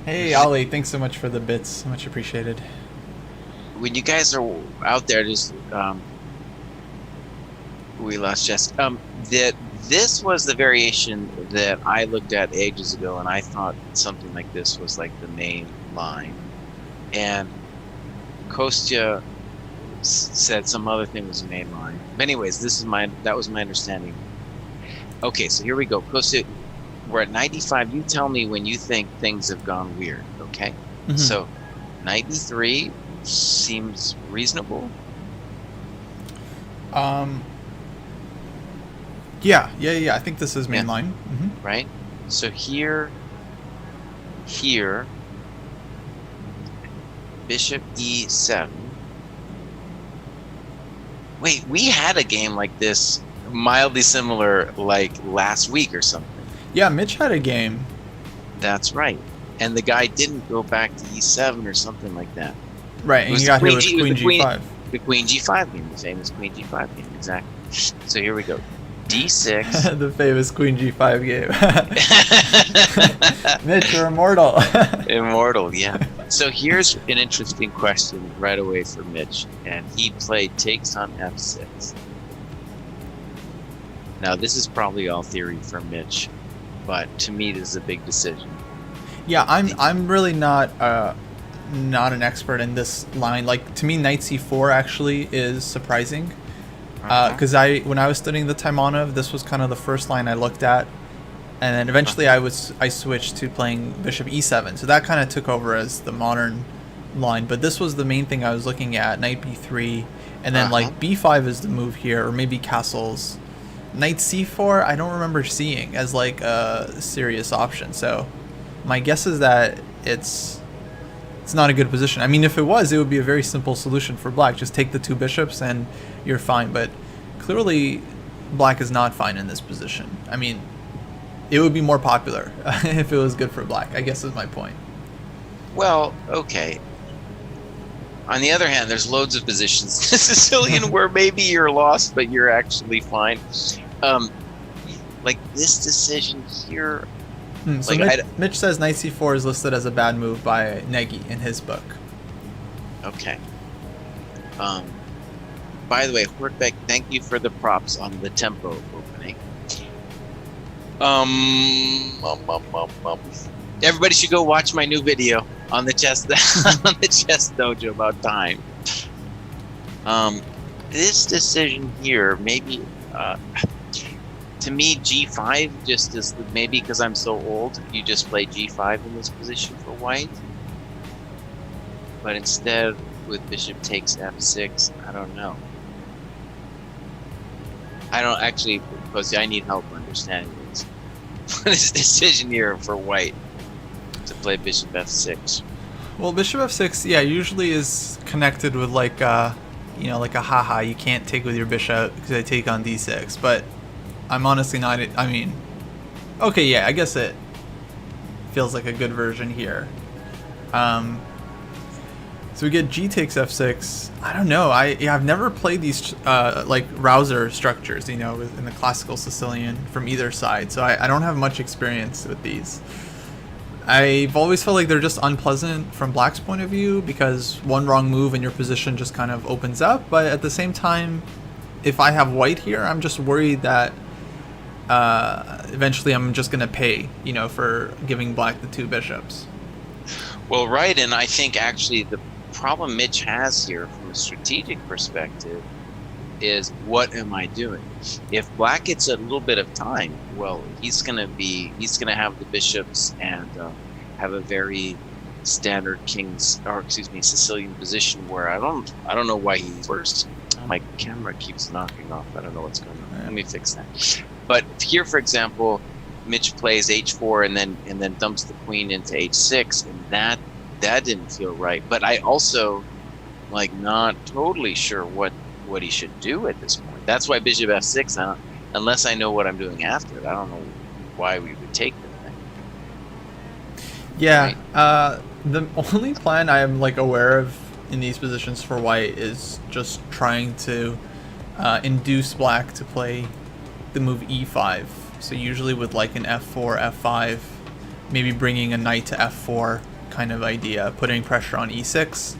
hey, Ollie, thanks so much for the bits. Much appreciated. When you guys are out there, just we lost Jess. That this was the variation that I looked at ages ago, and I thought something like this was like the main line, and Kostya said some other thing was the main line. But anyways, that was my understanding. Okay, so here we go. Kostya, we're at 95. You tell me when you think things have gone weird. Okay, So 93 seems reasonable. Yeah. I think this is main line. Right. So here, Bishop e7, Wait, we had a game like this, mildly similar, like last week or something. Yeah, Mitch had a game. That's right. And the guy didn't go back to e7 or something like that. Right, and he got hit with queen g5. The queen g5 game, the famous queen g5 game, exactly. So here we go. d6. The famous queen g5 game. Mitch, you're immortal. Immortal, yeah. So here's an interesting question right away for Mitch. And he played takes on f6. Now, this is probably all theory for Mitch, but to me, this is a big decision. Yeah, I'm really not an expert in this line. Like, to me, knight c4 actually is surprising. Because when I was studying the Taimanov, this was kind of the first line I looked at, and then eventually I switched to playing bishop e7. So that kind of took over as the modern line. But this was the main thing I was looking at: knight b3, and then like b5 is the move here, or maybe castles. Knight c4 I don't remember seeing as like a serious option. So my guess is that it's not a good position. I mean, if it was, it would be a very simple solution for black. Just take the two bishops and you're fine. But clearly, black is not fine in this position. I mean, it would be more popular if it was good for black, I guess is my point. Well, okay. On the other hand, there's loads of positions in Sicilian where maybe you're lost, but you're actually fine. Like this decision here. So Mitch says knight c4 is listed as a bad move by Nagy in his book. Okay. By the way, Hortbeck, thank you for the props on the tempo opening. Everybody should go watch my new video on the chess dojo about time. This decision here, maybe. To me, g5 just is maybe because I'm so old. You just play g5 in this position for white, but instead with bishop takes f6, I don't know. I don't actually, because I need help understanding this decision here for white to play bishop f6. Well, bishop f6, yeah, usually is connected with like like a haha. You can't take with your bishop because I take on d6, but I'm honestly not. I mean, okay, yeah, I guess it feels like a good version here. So we get g takes f6. I don't know. I've never played these like Rouser structures, in the classical Sicilian from either side. So I don't have much experience with these. I've always felt like they're just unpleasant from black's point of view because one wrong move and your position just kind of opens up. But at the same time, if I have white here, I'm just worried that eventually I'm just going to pay, for giving black the two bishops. Well, right, and I think actually the problem Mitch has here from a strategic perspective is, what am I doing? If black gets a little bit of time, well, he's going to have the bishops and have a very standard Sicilian position where I don't know why he's first. My camera keeps knocking off. I don't know what's going on. Let me fix that. But here, for example, Mitch plays h4 and then dumps the queen into h6, and that didn't feel right. But I also not totally sure what he should do at this point. That's why bishop f6. Unless I know what I'm doing after it, I don't know why we would take the thing. Yeah, right? The only plan I am aware of in these positions for white is just trying to induce black to play the move e5. So usually with an f4, f5, maybe bringing a knight to f4 kind of idea, putting pressure on e6,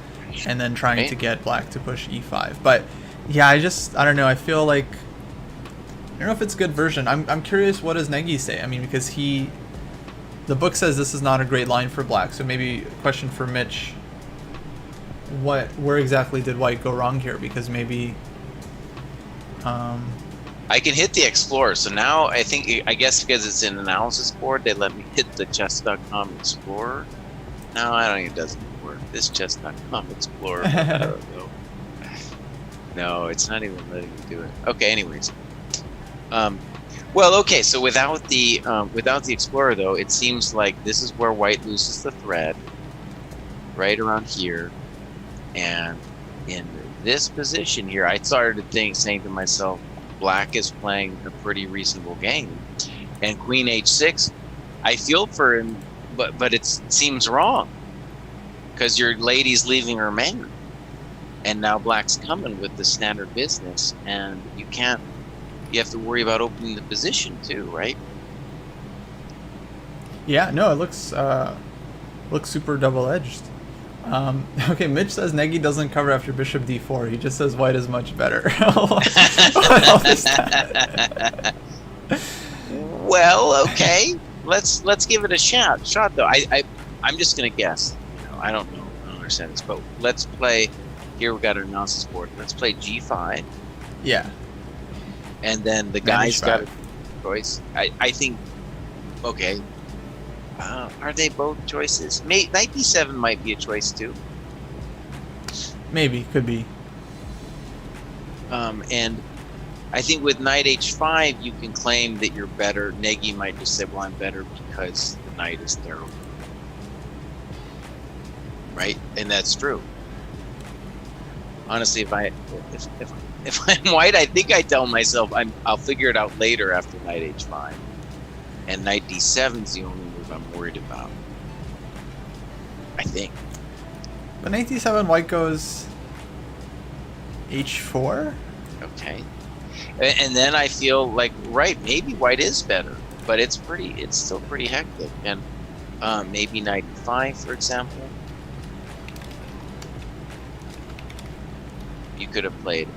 and then trying to get black to push e5. But yeah, I don't know. I feel like, I don't know if it's a good version. I'm curious, what does Nagy say? I mean, because the book says this is not a great line for black. So maybe a question for Mitch. Where exactly did white go wrong here? Because maybe I can hit the Explorer. So now I guess because it's an analysis board, they let me hit the chess.com Explorer. No, I don't think it doesn't work. This chess.com Explorer. I don't know. No, it's not even letting me do it. Okay, anyways. Well, okay, so without the Explorer though, it seems like this is where white loses the thread, right around here. And in this position here, I started saying to myself, Black is playing a pretty reasonable game, and Queen H6. I feel for him, but it seems wrong because your lady's leaving her man, and now Black's coming with the standard business, and you can't. You have to worry about opening the position too, right? Yeah, no, it looks super double-edged. Okay, Mitch says Nagy doesn't cover after bishop d4. He just says white is much better. What is that? Well, okay. Let's give it a shot though. I'm just gonna guess. I don't know. I don't understand this, but let's play. Here we got our analysis board. Let's play g5. Yeah. And then the guy's got a choice. I think. Okay. Are they both choices? Knight d7 might be a choice too. Maybe, could be. And I think with knight h5, you can claim that you're better. Nagy might just say, "Well, I'm better because the knight is terrible." Right, and that's true. Honestly, if I'm white, I think I tell myself I'll figure it out later after knight h5, and knight d7 is the only move I'm worried about. I think. But knight d7, white goes h4. Okay, and then I feel like maybe white is better, but it's still pretty hectic, and maybe knight e5, for example. You could have played,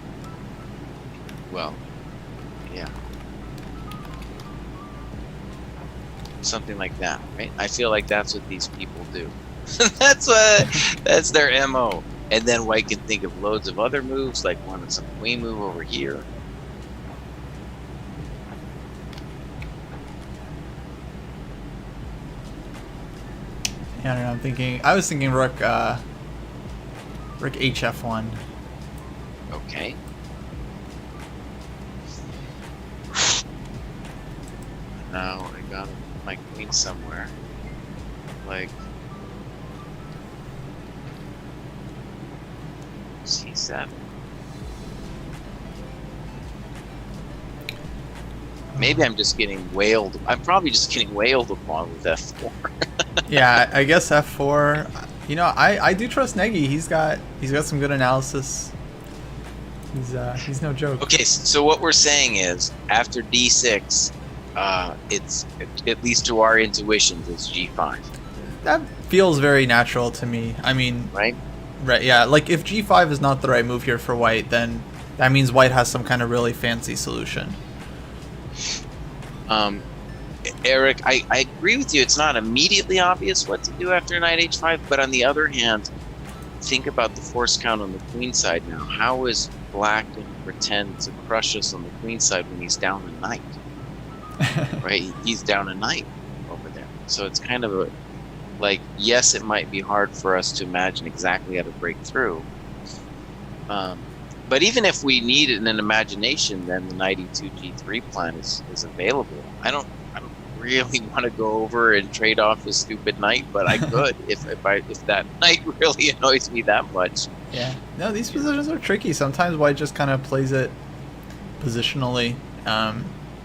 well, yeah, something like that, right? I feel like that's what these people do. That's their MO. And then white can think of loads of other moves, like some queen move over here. Yeah, I don't know. I was thinking rook hf1. Okay. Now I got my queen somewhere. Like c7. Maybe I'm just getting wailed. I'm probably just getting wailed upon with f4. Yeah, I guess f4. You know, I do trust Nagy. He's got some good analysis. He's no joke. Okay, so what we're saying is after d6, it's at least to our intuitions, it's g5. That feels very natural to me. I mean, right, yeah. Like if g5 is not the right move here for white, then that means white has some kind of really fancy solution. Eric, I agree with you. It's not immediately obvious what to do after knight h5, but on the other hand, think about the force count on the queen side now. How is Black going to pretend to crush us on the queen side when he's down a knight? Right? He's down a knight over there. So it's kind of yes, it might be hard for us to imagine exactly how to break through. But even if we need it in an imagination, then the knight e2 g3 plan is available. I don't really want to go over and trade off this stupid knight, but I could if that knight really annoys me that much. Yeah. No, these positions are tricky. Sometimes white just kind of plays it positionally,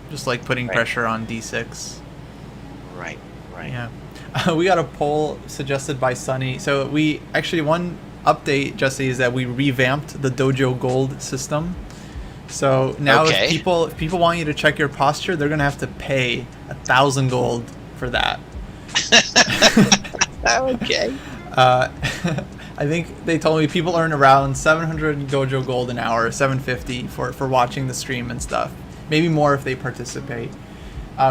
just like putting pressure on d6. Right. Yeah. We got a poll suggested by Sunny. So one update, Jesse, is that we revamped the Dojo Gold system. So now if people want you to check your posture, they're gonna have to pay 1,000 gold for that. Okay. I think they told me people earn around 700 Dojo Gold an hour, 750 for watching the stream and stuff. Maybe more if they participate.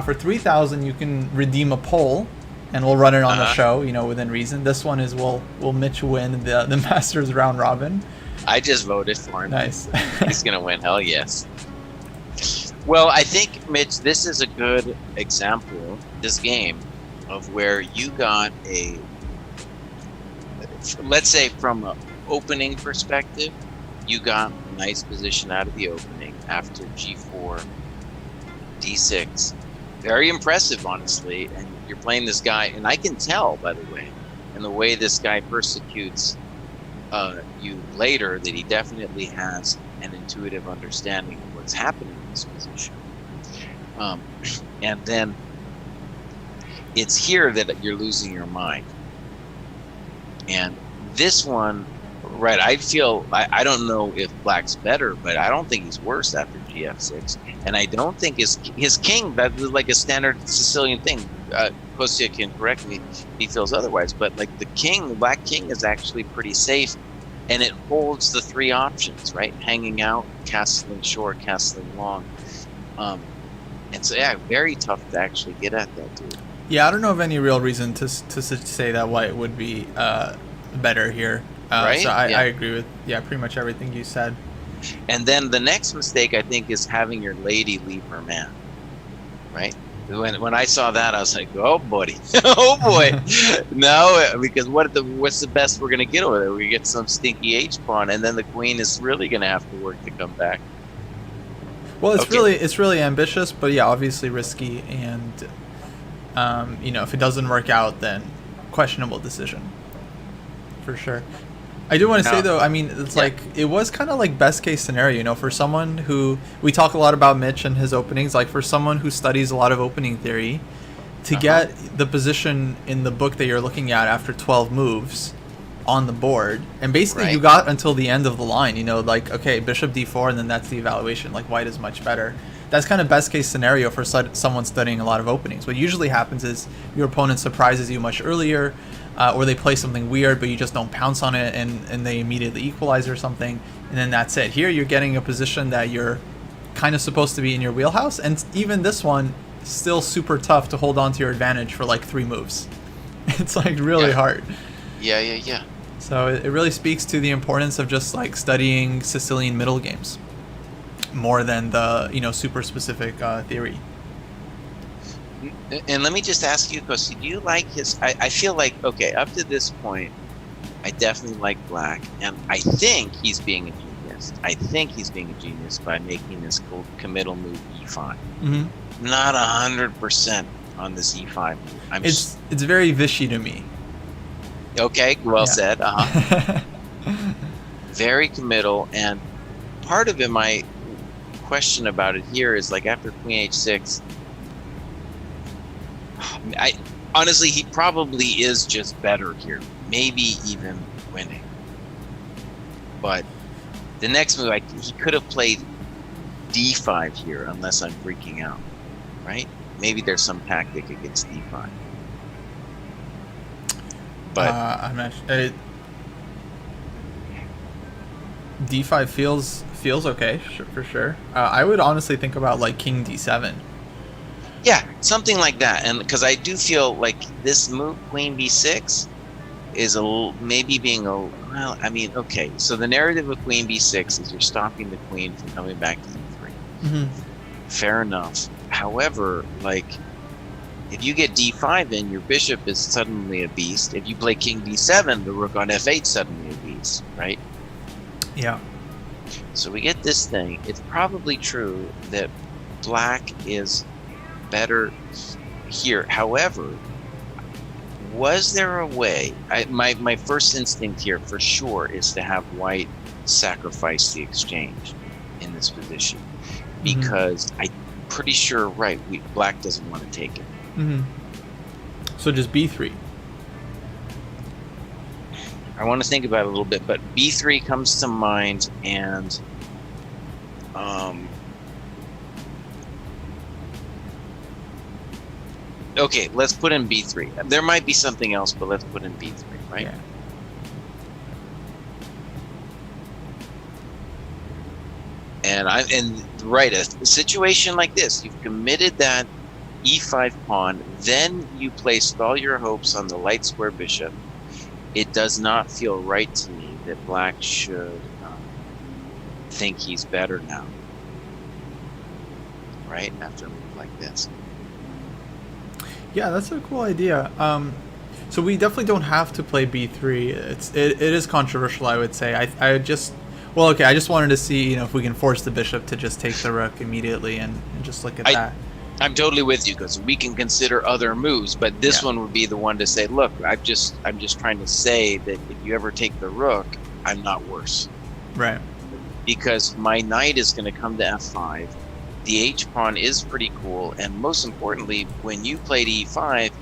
For 3,000, you can redeem a poll, and we'll run it on the show, within reason. This one is will Mitch win the Masters round robin? I just voted for him. Nice. He's gonna win. Hell yes. Well, I think, Mitch, this is a good example, this game, of where you got let's say from an opening perspective, you got a nice position out of the opening after g4, d6. Very impressive, honestly. And you're playing this guy, and I can tell, by the way, in the way this guy persecutes you later that he definitely has an intuitive understanding of what's happening in this position. And then it's here that you're losing your mind. And this one, right, I don't know if black's better, but I don't think he's worse after GF6. And I don't think his king, that was like a standard Sicilian thing. Kostya can correct me if he feels otherwise, but like the black king is actually pretty safe, and it holds the three options, right? Hanging out, castling short, castling long. And so, yeah, very tough to actually get at that dude. Yeah, I don't know of any real reason to say that white would be better here. Right? So I agree with pretty much everything you said. And then the next mistake, I think, is having your lady leave her man, right? When I saw that, I was like, oh, buddy. Oh, boy. No, because what's the best we're going to get over there? We get some stinky H-pawn, and then the queen is really going to have to work to come back. Well, it's really ambitious, but yeah, obviously risky, and if it doesn't work out, then questionable decision, for sure. I do want to say though, I mean, it's like it was kind of like best case scenario, for someone who we talk a lot about Mitch and his openings, like for someone who studies a lot of opening theory, to get the position in the book that you're looking at after 12 moves on the board, and basically you got until the end of the line, like, okay, bishop d4, and then that's the evaluation, like white is much better. That's kind of best case scenario for someone studying a lot of openings. What usually happens is your opponent surprises you much earlier, or they play something weird, but you just don't pounce on it, and they immediately equalize or something, and then that's it. Here you're getting a position that you're kind of supposed to be in your wheelhouse, and even this one, still super tough to hold on to your advantage for like 3 moves. It's like really hard. Yeah. So it really speaks to the importance of just like studying Sicilian middle games more than the super specific theory. And let me just ask you, Kosti, do you like his? I feel like, okay, up to this point, I definitely like black, and I think he's being a genius. I think he's being a genius by making this committal move e5. Mm-hmm. Not 100% on this e5 move. It's very Vichy to me. Okay, well said. Very committal, and part of it, my question about it here is like after queen h6, honestly, he probably is just better here, maybe even winning. But the next move, he could have played d5 here, unless I'm freaking out, right? Maybe there's some tactic against d5. But I'm not. D5 feels okay, for sure. I would honestly think about like king d7. Yeah, something like that, and because I do feel like this move, queen b6, is maybe being a well. I mean, okay. So the narrative of queen b6 is you're stopping the queen from coming back to e3. Mm-hmm. Fair enough. However, like, if you get d5 in, your bishop is suddenly a beast. If you play king d7, the rook on f8 suddenly a beast, right? Yeah. So we get this thing. It's probably true that black is better here. However, was there a way? My first instinct here for sure is to have white sacrifice the exchange in this position, because I'm pretty sure black doesn't want to take it. Mm-hmm. So just b3. I want to think about it a little bit, but b3 comes to mind, and okay, let's put in b3. There might be something else, but let's put in b3, right? Yeah. And a situation like this, you've committed that e5 pawn, then you placed all your hopes on the light square bishop. It does not feel right to me that black should think he's better now, right? After a move like this. Yeah, that's a cool idea. So we definitely don't have to play b3. It is controversial, I would say. I just wanted to see if we can force the bishop to just take the rook immediately and just look at that. I'm totally with you, because we can consider other moves, but this one would be the one to say, look, I'm just trying to say that if you ever take the rook, I'm not worse. Right. Because my knight is going to come to f5. The h-pawn is pretty cool, and most importantly, when you played e5,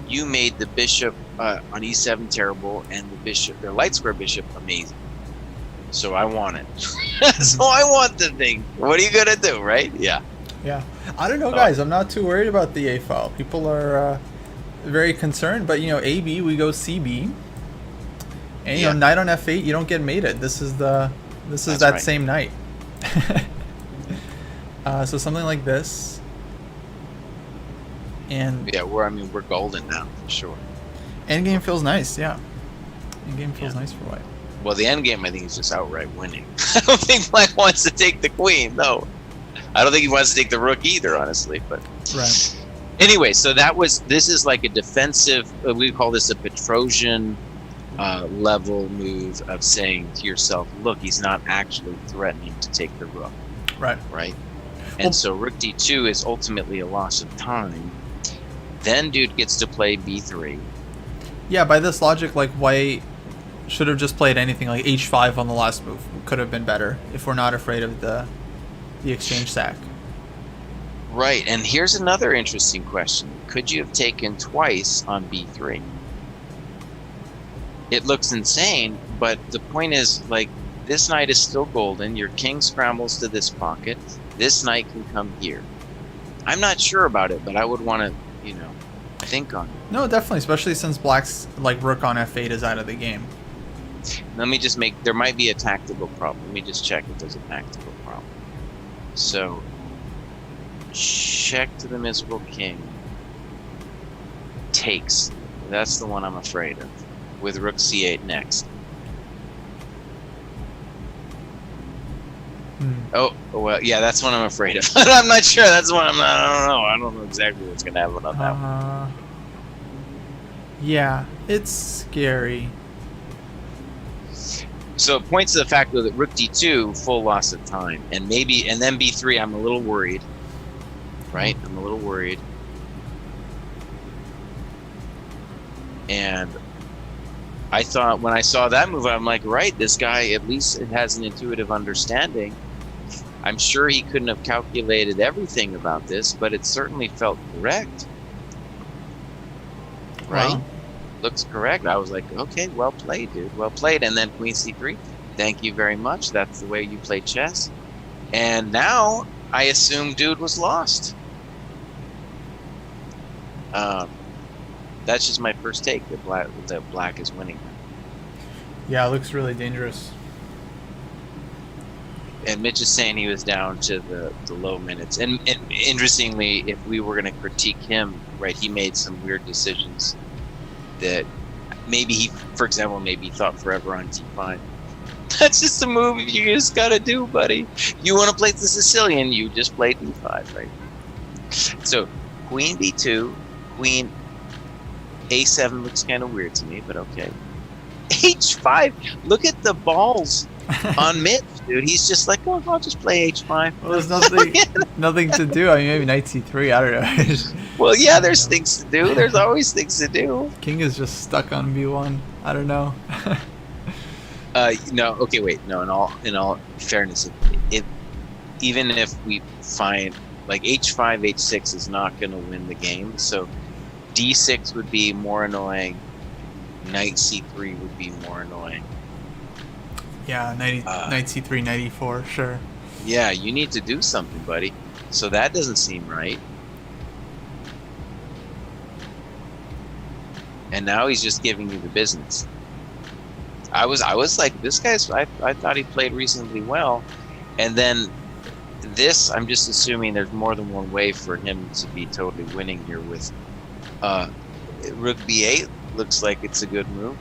you made the bishop on e7 terrible, and the bishop, their light square bishop, amazing. So I want it. So I want the thing. What are you gonna do, right? Yeah. Yeah. I don't know, guys. I'm not too worried about the A file. People are very concerned, but you know, AB, we go CB, and you know, knight on F8, you don't get mated. This is that right. Same knight. So something like this, and yeah, we're golden now for sure. Endgame feels nice. Yeah. Endgame feels nice for white. Well, the endgame, I think, is just outright winning. I don't think Black wants to take the queen, no. I don't think he wants to take the rook either, honestly. But right. Anyway, so this is like a defensive, we call this a Petrosian level move of saying to yourself, look, he's not actually threatening to take the rook. Right. Right? And so rook d2 is ultimately a loss of time. Then dude gets to play b3. Yeah, by this logic, like white should have just played anything like h5 on the last move. Could have been better if we're not afraid of the exchange sack. Right, and here's another interesting question. Could you have taken twice on b3? It looks insane, but the point is, like, this knight is still golden. Your king scrambles to this pocket. This knight can come here. I'm not sure about it, but I would want to, you know, think on it. No, definitely, especially since black's like rook on f8 is out of the game. Let me just there might be a tactical problem. Let me just check if there's a tactical problem. So, check to the miserable king. Takes. That's the one I'm afraid of. With rook c8 next. Oh, well, yeah, that's what I'm afraid of. I'm not sure. That's what I don't know exactly what's going to happen on that one. Yeah, it's scary. So it points to the fact that rook d2, full loss of time. And then b3, I'm a little worried. Right? I'm a little worried. And I thought, when I saw that move, I'm like, right, this guy at least has an intuitive understanding. I'm sure he couldn't have calculated everything about this, but it certainly felt correct. Right? Wow. Looks correct. I was like, okay, well played, dude. Well played. And then queen c3. Thank you very much. That's the way you play chess. And now I assume dude was lost. That's just my first take, that black is winning. Yeah, it looks really dangerous. And Mitch is saying he was down to the low minutes. And interestingly, if we were going to critique him, right, he made some weird decisions that maybe he, for example, maybe thought forever on d5. That's just a move you just got to do, buddy. You want to play the Sicilian, you just play d5, right? So queen b2, queen a7 looks kind of weird to me, but okay. h5, look at the balls on Mitch, dude. He's just like, oh, I'll just play h5. Well, there's nothing to do. I mean, maybe knight c3, I don't know. Well, yeah, there's things to do. There's always things to do. King is just stuck on b1. I don't know. No, okay, wait. No, in all fairness, even if we find, like, h5, h6 is not going to win the game, so d6 would be more annoying. Knight c3 would be more annoying. Yeah, knight c3, knight e4, sure. Yeah, you need to do something, buddy. So that doesn't seem right. And now he's just giving you the business. I was like, this guy's, I thought he played reasonably well. And then this, I'm just assuming there's more than one way for him to be totally winning here with rook b8. Looks like it's a good move.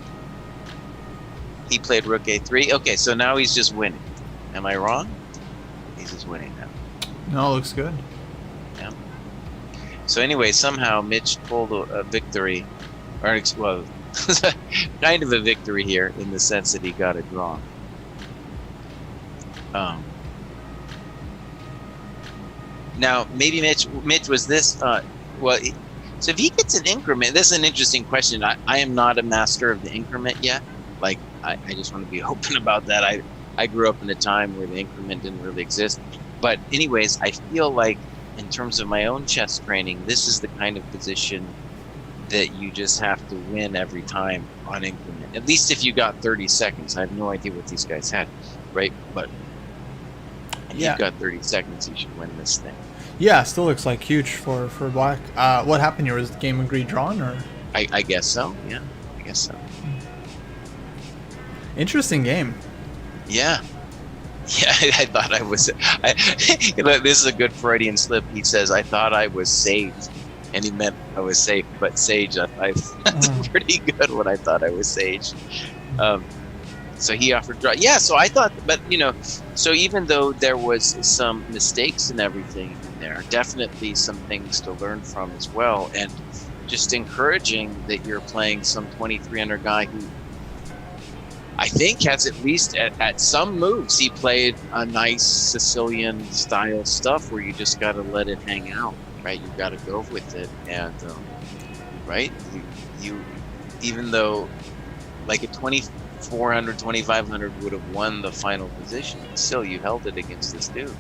He played rook a3. Okay, so now he's just winning. Am I wrong? He's just winning now. No, it looks good. Yeah. So anyway, somehow Mitch pulled a victory, or well, kind of a victory here in the sense that he got a draw. Now maybe Mitch was this. Well, so if he gets an increment, this is an interesting question. I am not a master of the increment yet. Like, I just want to be open about that. I grew up in a time where the increment didn't really exist. But anyways, I feel like in terms of my own chess training, this is the kind of position that you just have to win every time on increment. At least if you got 30 seconds. I have no idea what these guys had, right? But if you've got 30 seconds, you should win this thing. Yeah, still looks like huge for black. What happened here? Was the game agreed drawn, or? I guess so. Yeah, I guess so. Interesting game. Yeah. Yeah, I thought I was. This is a good Freudian slip. He says, "I thought I was saved," and he meant I was safe, but sage. That's pretty good. When I thought I was sage. So he offered draw. Yeah. So I thought, but so even though there was some mistakes and everything in there, definitely some things to learn from as well, and just encouraging that you're playing some 2300 guy who I think has at least at some moves he played a nice Sicilian style stuff where you just got to let it hang out, right? You got to go with it, and right, you even though like a 2400, 2500 would have won the final position, still you held it against this dude.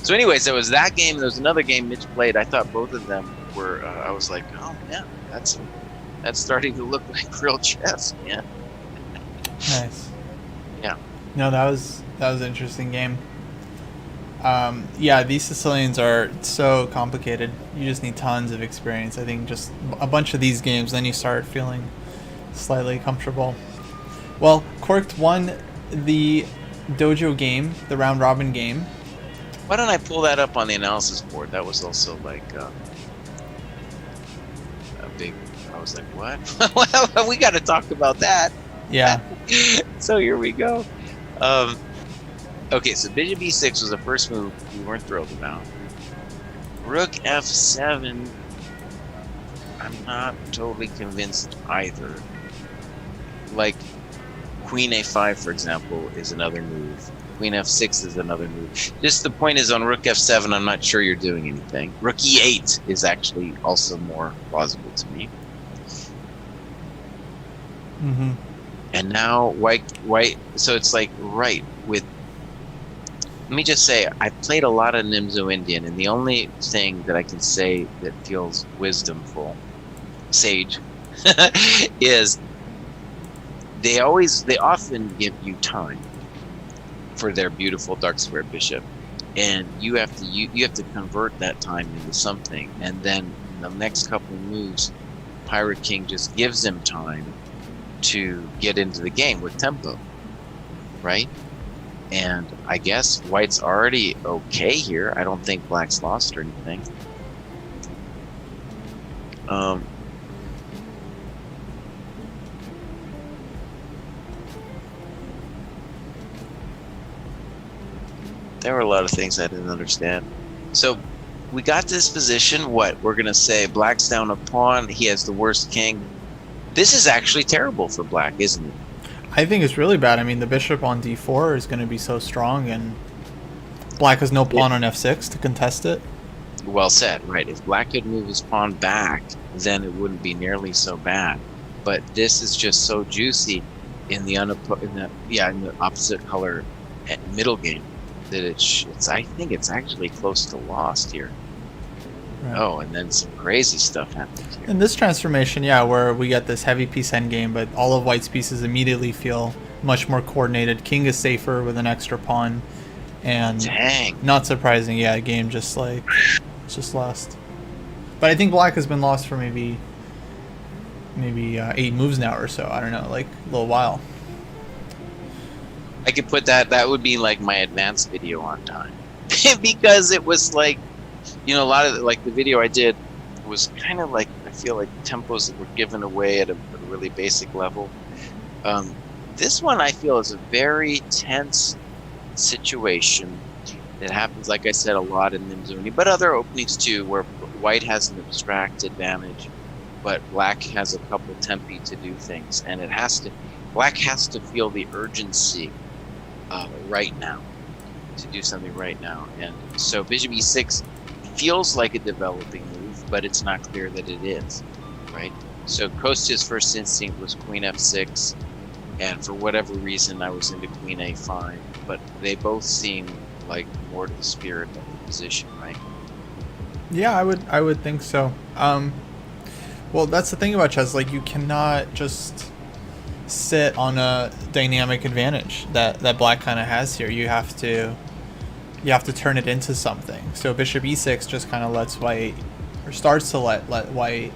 So anyways, there was that game. There was another game Mitch played. I thought both of them were. I was like, oh man, that's starting to look like real chess, man. Nice. Yeah. No, that was an interesting game. Yeah, these Sicilians are so complicated. You just need tons of experience. I think just a bunch of these games, then you start feeling slightly comfortable. Well, Corked won the dojo game, the round robin game. Why don't I pull that up on the analysis board? That was also like a big. I was like, what? Well, we got to talk about that. Yeah. So here we go. Okay, so bishop e6 was the first move we weren't thrilled about. Rook f7, I'm not totally convinced either. Like, queen a5, for example, is another move. Queen f6 is another move. Just the point is, on rook f7, I'm not sure you're doing anything. Rook e8 is actually also more plausible to me. Mm-hmm. And now white, so it's like, right, with, let me just say, I played a lot of Nimzo Indian, and the only thing that I can say that feels wisdomful, sage, is they often give you time for their beautiful dark square bishop, and you have to convert that time into something, and then in the next couple of moves, Pirate King just gives them time to get into the game with tempo, right? And I guess white's already okay here. I don't think black's lost or anything. There were a lot of things I didn't understand. So we got this position. What we're gonna say? Black's down a pawn. He has the worst king. This is actually terrible for black, isn't it? I think it's really bad. I mean, the bishop on d4 is going to be so strong, and black has no pawn on f6 to contest it. Well said, right. If black could move his pawn back, then it wouldn't be nearly so bad. But this is just so juicy in the opposite color middle game that I think it's actually close to lost here. Right. Oh, and then some crazy stuff happens here. In this transformation, yeah, where we get this heavy piece endgame, but all of white's pieces immediately feel much more coordinated. King is safer with an extra pawn, and dang, not surprising, yeah, game just lost. But I think black has been lost for maybe 8 moves now or so. I don't know, like a little while. I could put that would be like my advanced video on time. Because it was like, a lot of like the video I did was kind of like, I feel like tempos that were given away at a really basic level. This one I feel is a very tense situation that happens, like I said, a lot in Nimzuni, but other openings too, where white has an abstract advantage, but black has a couple tempi to do things, and black has to feel the urgency right now to do something right now. And so bishop e6 feels like a developing move, but it's not clear that it is, right? So Kostya's first instinct was queen f6, and for whatever reason I was into queen a5, but they both seem like more to the spirit of the position, right? Yeah, I would think so. Well, that's the thing about chess. Like, you cannot just sit on a dynamic advantage that black kind of has here. You have to turn it into something. So bishop e6 just kind of lets white, or starts to let white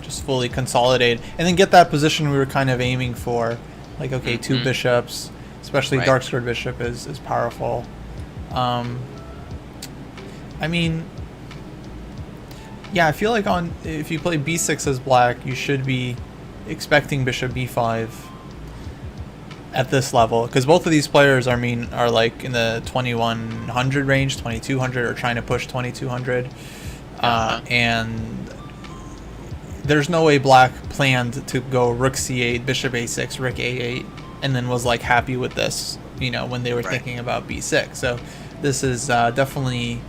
just fully consolidate and then get that position we were kind of aiming for. Like, okay, two bishops, especially Right. dark squared bishop is powerful. I mean, yeah, I feel like if you play b6 as black, you should be expecting bishop b5 at this level, because both of these players, I mean, are like in the 2100 range, 2200, or trying to push 2200, and there's no way black planned to go rook c8, bishop a6, rook a8, and then was like happy with this, you know, when they were thinking about b6. So this is definitely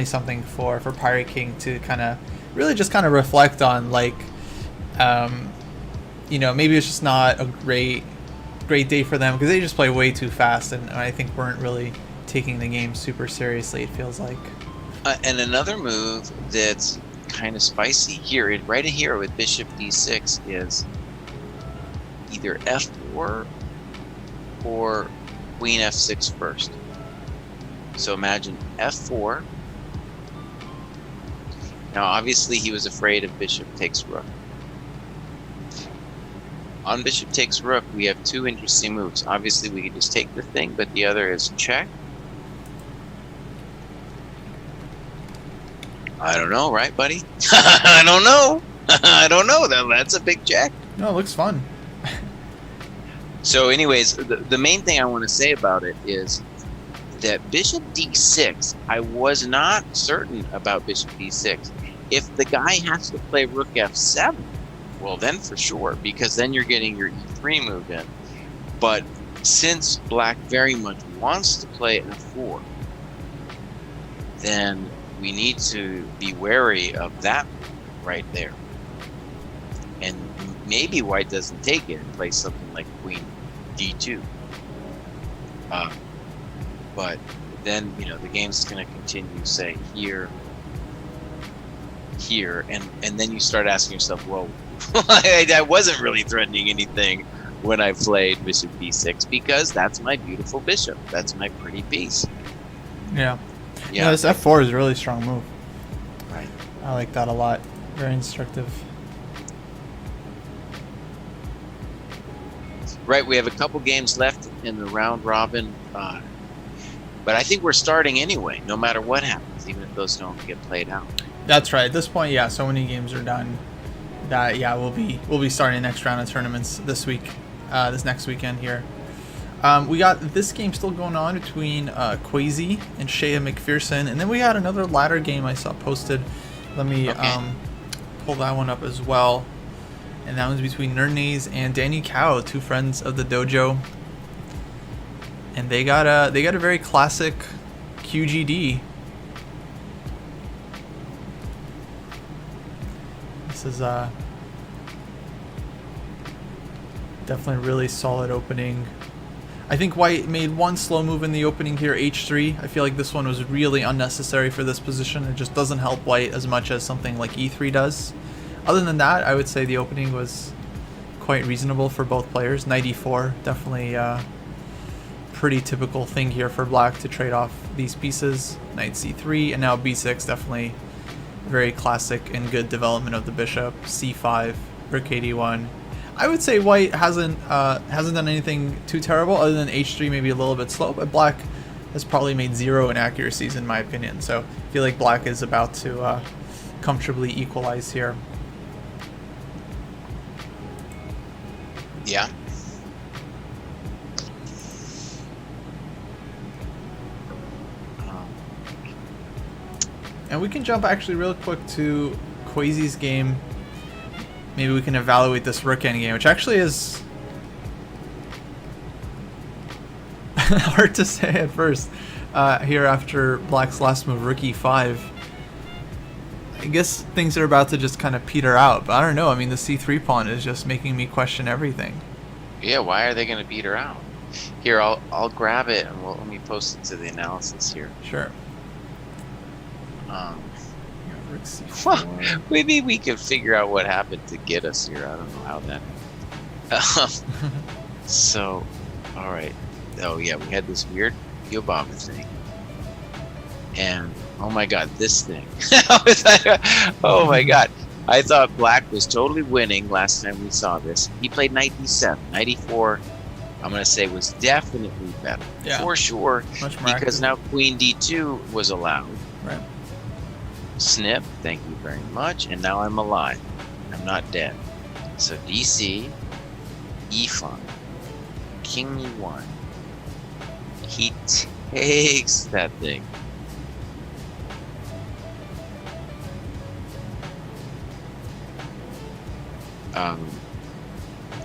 something for Pirate King to kind of really just kind of reflect on. Like, you know, maybe it's just not a great day for them because they just play way too fast, and I think weren't really taking the game super seriously, it feels like. And another move that's kind of spicy here, right here with bishop d6, is either f4 or queen f6 first. So imagine f4. Now, obviously, he was afraid of bishop takes rook. On bishop takes rook, we have two interesting moves. Obviously, we can just take the thing, but the other is check. I don't know, right, buddy? I don't know. I don't know. That's a big check. No, it looks fun. So anyways, the main thing I want to say about it is that bishop d6, I was not certain about bishop d6. If the guy has to play rook f7, well, then for sure, because then you're getting your e3 move in. But since black very much wants to play f4, then we need to be wary of that right there. And maybe white doesn't take it and play something like queen d2. But then, you know, the game's going to continue, say, here, and then you start asking yourself, well, I wasn't really threatening anything when I played bishop b6 because that's my beautiful bishop. That's my pretty piece. Yeah. Yeah, this f4 is a really strong move. Right. I like that a lot. Very instructive. Right, we have a couple games left in the round robin, but I think we're starting anyway, no matter what happens, even if those don't get played out. That's right. At this point, yeah, so many games are done that, yeah, we'll be starting the next round of tournaments this week, this next weekend here. We got this game still going on between Quasi and Shea McPherson, and then we had another ladder game I saw posted. Let me pull that one up as well. And that one's between Nernese and Danny Cow, two friends of the dojo. And they got a very classic QGD. This is definitely really solid opening. I think white made one slow move in the opening here, h3. I feel like this one was really unnecessary for this position. It just doesn't help white as much as something like e3 does. Other than that, I would say the opening was quite reasonable for both players. Knight e4, definitely pretty typical thing here for black to trade off these pieces. Knight c3, and now b6, definitely very classic and good development of the bishop. c5, rook d1. I would say white hasn't done anything too terrible, other than h3 maybe a little bit slow, but black has probably made zero inaccuracies in my opinion. So I feel like black is about to comfortably equalize here. Yeah. And we can jump actually real quick to Quasi's game. Maybe we can evaluate this rook endgame, which actually is hard to say at first. Here after black's last move, rook e5. I guess things are about to just kind of peter out, but I don't know. I mean, the c3 pawn is just making me question everything. Yeah, why are they going to beat her out? Here, I'll grab it and let me post it to the analysis here. Sure. Um, Yeah, rook c4. maybe we can figure out what happened to get us here. I don't know how that. So, all right. Oh yeah, we had this weird Obama thing, and oh my God, this thing. Oh my God. I thought black was totally winning last time we saw this. He played knight d7. Knight e4, I'm going to say, was definitely better. Yeah. For sure. Much more Because active. now queen d2 was allowed. Right. Snip, thank you very much. And now I'm alive. I'm not dead. So dc, e5, king e1. He takes that thing.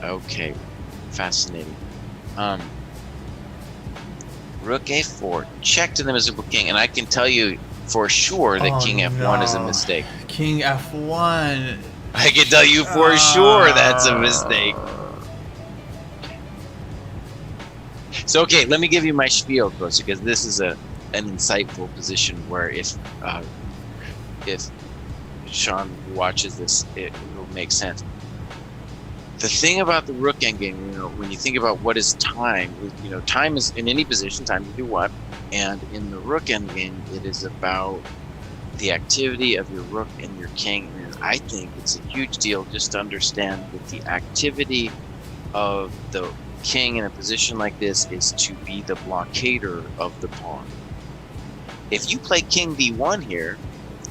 Okay, fascinating. Rook a4, check to the miserable king, and I can tell you for sure that king f1 is a mistake. King f1. I can tell you for sure that's a mistake. So okay, let me give you my spiel, Chris, because this is an insightful position where if Sean watches this, it will make sense. The thing about the rook endgame, when you think about what is time, time is in any position, time to do what, and in the rook endgame, it is about the activity of your rook and your king. And I think it's a huge deal just to understand that the activity of the king in a position like this is to be the blockader of the pawn. If you play king d1 here,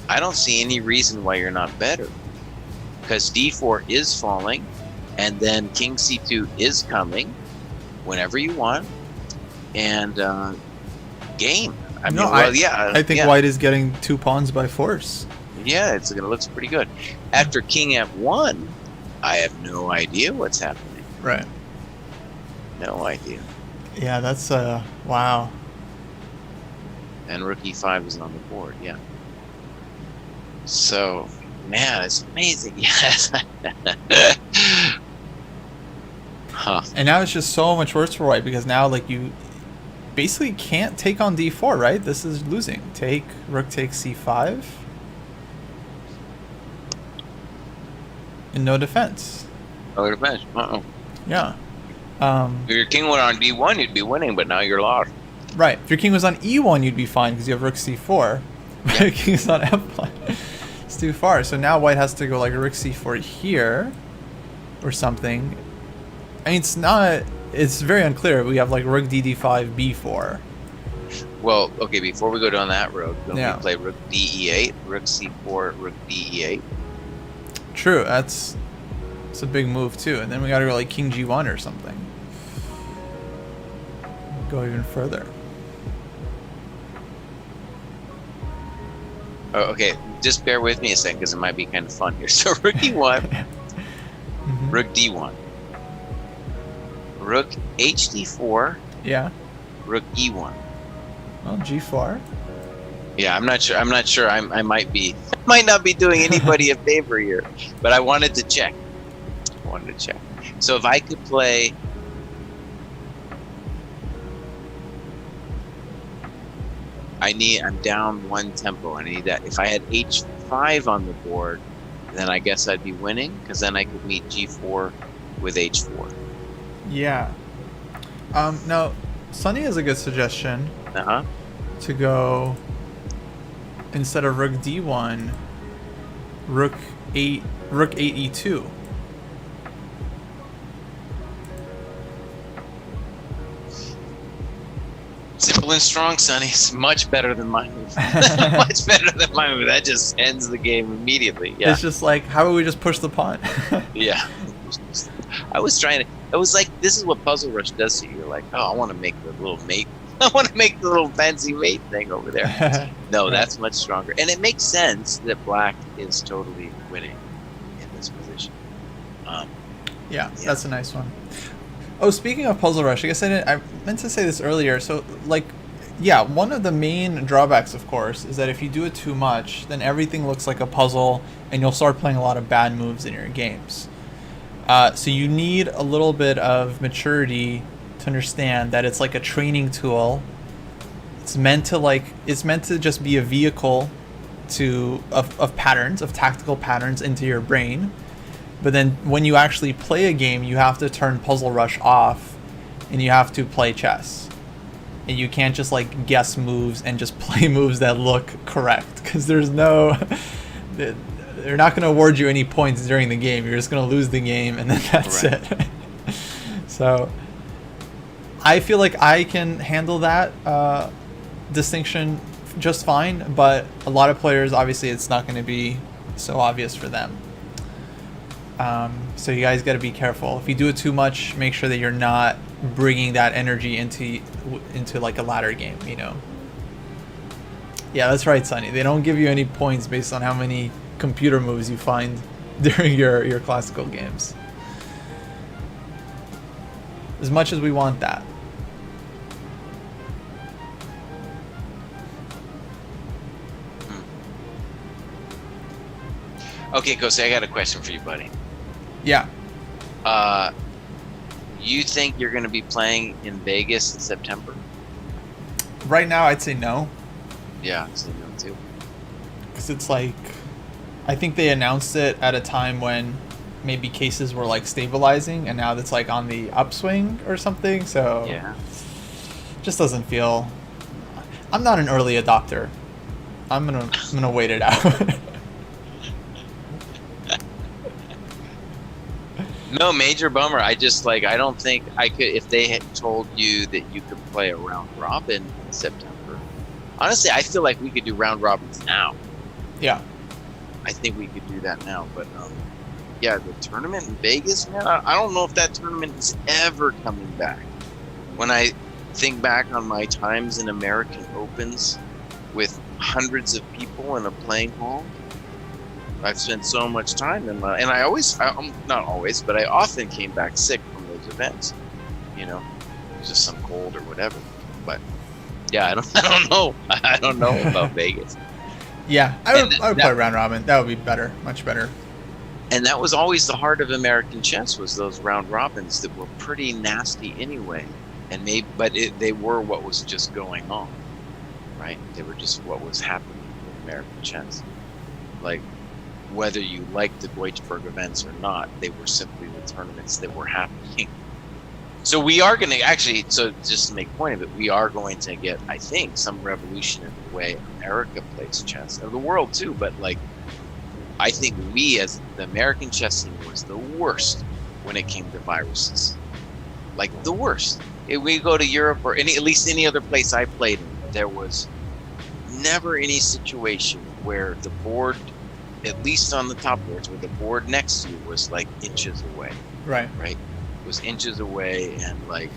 I don't see any reason why you're not better, because d4 is falling, and then king c2 is coming whenever you want, and game. I think white is getting 2 pawns by force. Yeah, it looks pretty good. After king f1, I have no idea what's happening. Right. No idea. Yeah, that's wow. And rook e5 is on the board. Yeah. So, man, it's amazing. Yes. Huh. And now it's just so much worse for white, because now you basically can't take on d4, right? This is losing. Rook takes c5. And no defense. No defense. Yeah. If your king went on d1, you'd be winning, but now you're lost. Right. If your king was on e1, you'd be fine because you have rook c4. But Yeah. your king is on f1. It's too far. So now white has to go rook c4 here or something. I mean, it's very unclear. We have rook dd5, b4. Well, okay, before we go down that road, don't Yeah. we play rook de8, rook c4, rook de8? True. It's a big move too. And then we got to go king g1 or something. Go even further. Oh, okay, just bear with me a second because it might be kind of fun here. So rook e1, Mm-hmm. rook d1, rook hd4, Yeah. rook e1. Well, g4. Yeah, I'm not sure. I might not be doing anybody a favor here, but I wanted to check. So if I could play, I'm down 1 tempo. I need that. If I had h5 on the board, then I guess I'd be winning, because then I could meet g4 with h4. Yeah. Now, Sunny has a good suggestion to go, instead of rook d1, rook 8e2. Simple and strong, Sonny. It's much better than my move. Much better than my move. That just ends the game immediately. Yeah. It's just how about we just push the pawn? Yeah. I was this is what Puzzle Rush does to you. You're like, oh, I want to make the little mate. I want to make the little fancy mate thing over there. No, that's much stronger. And it makes sense that black is totally winning in this position. Yeah, that's a nice one. Oh, speaking of Puzzle Rush, I guess I meant to say this earlier. So, yeah, one of the main drawbacks, of course, is that if you do it too much, then everything looks like a puzzle, and you'll start playing a lot of bad moves in your games. So you need a little bit of maturity to understand that it's like a training tool. It's meant to just be a vehicle of patterns, of tactical patterns into your brain. But then when you actually play a game, you have to turn Puzzle Rush off and you have to play chess. And you can't just like guess moves and just play moves that look correct, because there's no they're not going to award you any points during the game. You're just going to lose the game and then that's it. So I feel like I can handle that distinction just fine, but a lot of players, obviously it's not going to be so obvious for them. So you guys got to be careful. If you do it too much, make sure that you're not bringing that energy into like a ladder game, you know. Yeah, that's right, Sonny. They don't give you any points based on how many computer moves you find during your classical games. As much as we want that. Okay, Kosei, I got a question for you, buddy. Yeah. You think you're going to be playing in Vegas in September? Right now, I'd say no. Yeah, I'd say no too. Because it's like, I think they announced it at a time when maybe cases were like stabilizing, and now that's like on the upswing or something. So yeah, just doesn't feel. I'm not an early adopter. I'm gonna wait it out. No, major bummer. I don't think I could, if they had told you that you could play a round robin in September. Honestly, I feel like we could do round robins now. Yeah. I think we could do that now, but yeah, the tournament in Vegas, man, I don't know if that tournament is ever coming back. When I think back on my times in American Opens with hundreds of people in a playing hall, I've spent so much time in and I not always, but I often came back sick from those events. You know, just some cold or whatever. But yeah, I don't know. I don't know about Vegas. Yeah, I would play round robin. That would be better, much better. And that was always the heart of American chess, was those round robins that were pretty nasty anyway. And they were what was just going on, right? They were just what was happening in American chess. Like, whether you liked the Deutschberg events or not, they were simply the tournaments that were happening. So we are going to actually, so just to make a point of it, we are going to get, I think, some revolution in the way America plays chess, and the world too, but like, I think we as the American chess scene was the worst when it came to viruses. Like the worst. If we go to Europe or at least any other place I played in, there was never any situation where the board, at least on the top boards, where the board next to you was like inches away. Right. Right. It was inches away, and like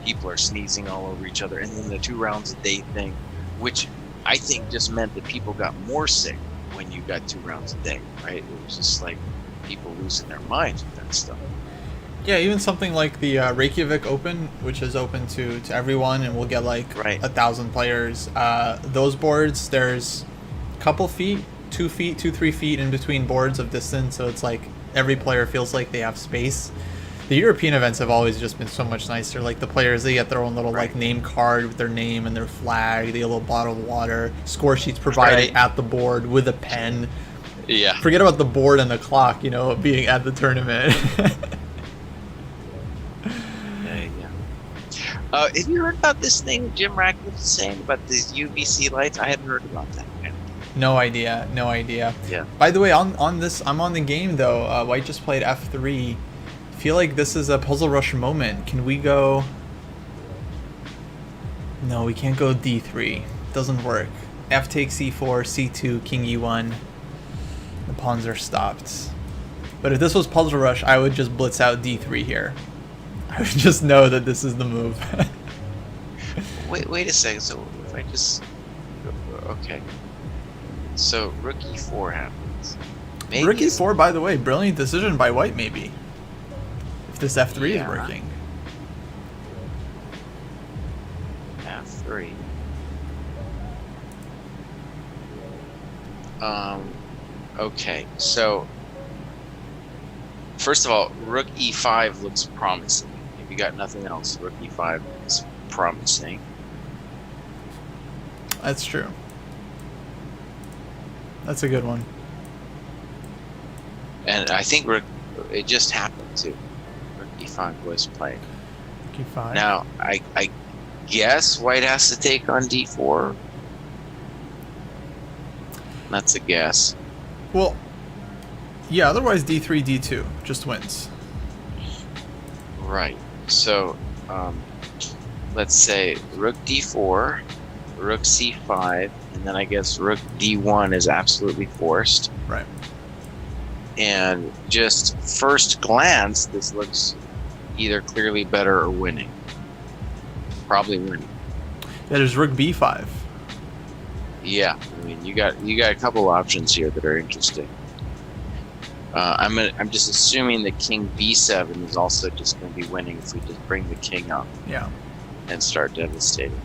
people are sneezing all over each other. And then the 2 rounds a day thing, which I think just meant that people got more sick when you got 2 rounds a day. Right. It was just like people losing their minds with that stuff. Yeah, even something like the Reykjavik Open, which is open to everyone, and we'll get like 1,000 players. Those boards, there's a couple feet, 2 feet, 3 feet in between boards of distance, so it's like every player feels like they have space. The European events have always just been so much nicer. Like the players, they get their own little like name card with their name and their flag. They get a little bottle of water. Score sheets provided at the board with a pen. Yeah. Forget about the board and the clock, you know, being at the tournament. Have you heard about this thing Jim Ratcliffe is saying about these UVC lights? I hadn't heard about that. No idea. Yeah. By the way, on this, I'm on the game though. White just played F3. I feel like this is a Puzzle Rush moment. Can we go? No, we can't go D3. Doesn't work. F takes C4, C2, King E1. The pawns are stopped. But if this was Puzzle Rush, I would just blitz out D3 here. I would just know that this is the move. Wait a second. So if I just... Okay. So rook E4 happens. Maybe rook E4, by the way, brilliant decision by white, maybe. If this F3 is working. F3. Okay, so first of all, rook e5 looks promising. If you got nothing else, rook e5 is promising. That's true. That's a good one. And I think it just happened too. Rook e5 was played. E5. Now, I guess white has to take on d4. That's a guess. Well, yeah, otherwise d3, d2 just wins. Right. So, let's say rook d4, rook c5, and then I guess rook d1 is absolutely forced. Right. And just first glance, this looks either clearly better or winning. Probably winning. Yeah, there's rook b5. Yeah, I mean, you got a couple options here that are interesting. I'm just assuming that king b7 is also just going to be winning if we just bring the king up. Yeah. And start devastating.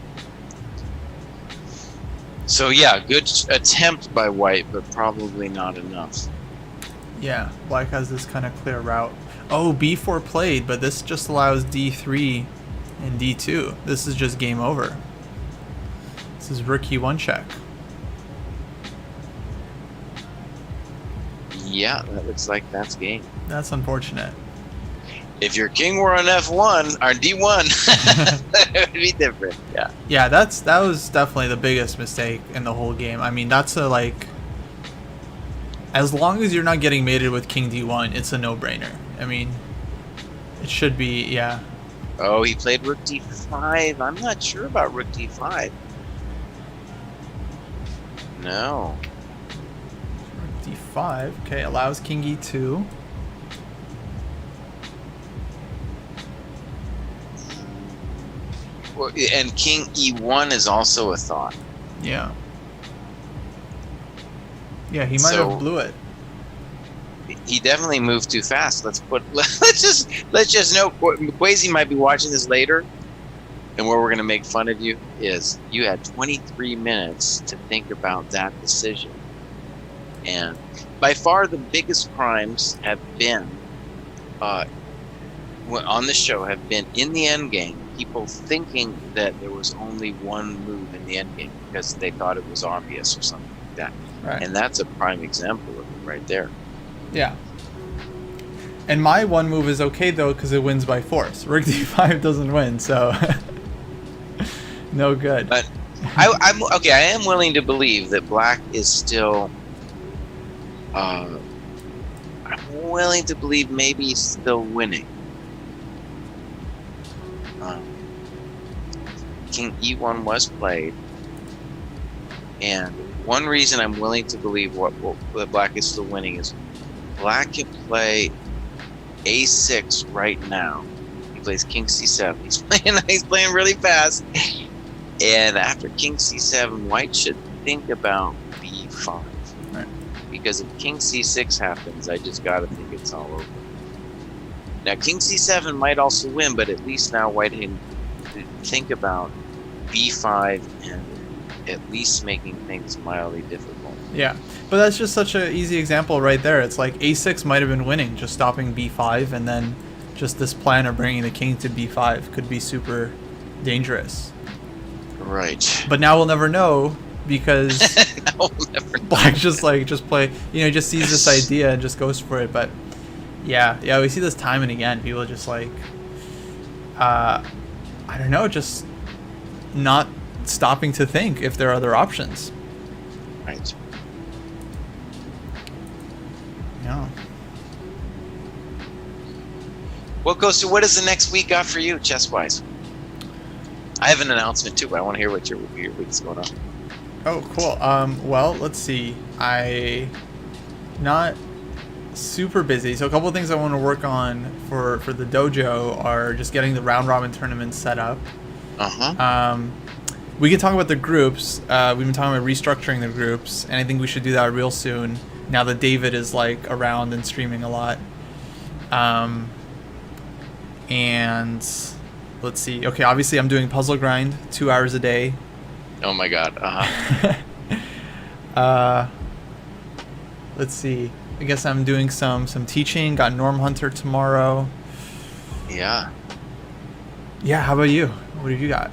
So yeah, good attempt by white, but probably not enough. Yeah, black has this kind of clear route. Oh, b4 played, but this just allows d3 and d2. This is just game over. This is rook e1 check. Yeah, that looks like that's game. That's unfortunate. If your king were on f1 or d1, it would be different. Yeah. Yeah, that was definitely the biggest mistake in the whole game. I mean, that's a like. As long as you're not getting mated with king d1, it's a no-brainer. I mean, it should be, yeah. Oh, he played rook d5. I'm not sure about rook d5. No. Rook d5. Okay, allows king e2. Well, and king e1 is also a thought. Yeah. Yeah, he might have blew it. He definitely moved too fast. Let's just know Kwesi might be watching this later, and where we're gonna make fun of you is you had 23 minutes to think about that decision, and by far the biggest crimes have been on the show have been in the end game. People thinking that there was only one move in the end game because they thought it was obvious or something like that. Right. And that's a prime example of it right there. Yeah. And my one move is okay though because it wins by force. Rook d5 doesn't win, so no good. But I'm okay. I am willing to believe that black is still. I'm willing to believe maybe he's still winning. King e1 was played, and one reason I'm willing to believe that black is still winning is black can play a6 right now. He plays king c7. He's playing really fast, and after king c7, white should think about b5. Right. Because if king c6 happens, I just gotta think it's all over. Now king c7 might also win, but at least now white can think about b5 and at least making things mildly difficult. Yeah, but that's just such an easy example right there. It's like a6 might have been winning, just stopping b5, and then just this plan of bringing the king to b5 could be super dangerous. Right. But now we'll never know because We'll never know. black just play, just sees this idea and just goes for it. But yeah, we see this time and again. People just like, I don't know, just not stopping to think if there are other options. Right. Yeah. Well, Kosta, what does the next week got for you, chess-wise? I have an announcement too, but I want to hear what your week's going on. Oh, cool. Well, let's see. Not super busy. So a couple of things I want to work on for the dojo are just getting the round robin tournament set up. We can talk about the groups. We've been talking about restructuring the groups, and I think we should do that real soon. Now that David is like around and streaming a lot. And let's see. Okay, obviously I'm doing puzzle grind 2 hours a day. Oh my god. Let's see. I guess I'm doing some teaching. Got Norm Hunter tomorrow. Yeah. Yeah. How about you? What have you got?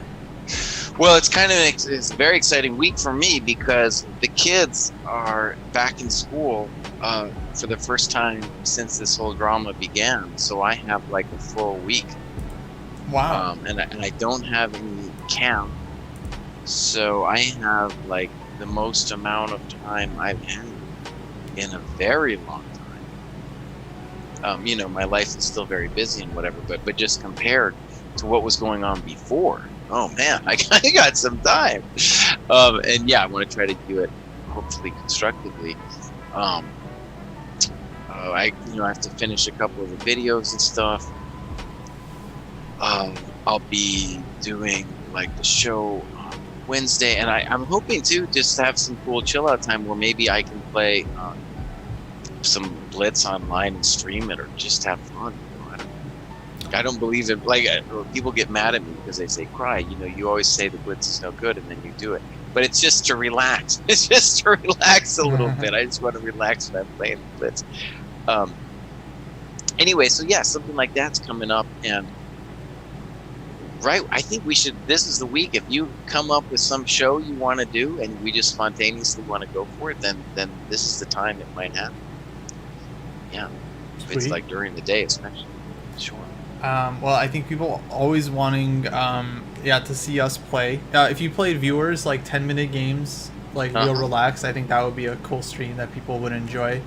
Well, it's a very exciting week for me because the kids are back in school for the first time since this whole drama began. So I have like a full week. Wow. And I don't have any camp. So I have like the most amount of time I've had in a very long time. You know, my life is still very busy and whatever, but just compared to what was going on before, oh man, I got some time. And yeah, I want to try to do it hopefully constructively. I have to finish a couple of the videos and stuff. I'll be doing like the show on Wednesday, and I'm hoping to just have some cool chill out time where maybe I can play some Blitz online and stream it, or just have fun. I don't believe it. Like, people get mad at me because they say, "Cry, you always say the Blitz is no good, and then you do it." But it's just to relax. It's just to relax a little bit. I just want to relax when I'm playing the Blitz. Anyway, so yeah, something like that's coming up, and right, I think we should. This is the week. If you come up with some show you want to do, and we just spontaneously want to go for it, then this is the time it might happen. Yeah, if it's like during the day, especially. Sure. Well, I think people always wanting, to see us play. If you played viewers like 10-minute games, like real relaxed, I think that would be a cool stream that people would enjoy.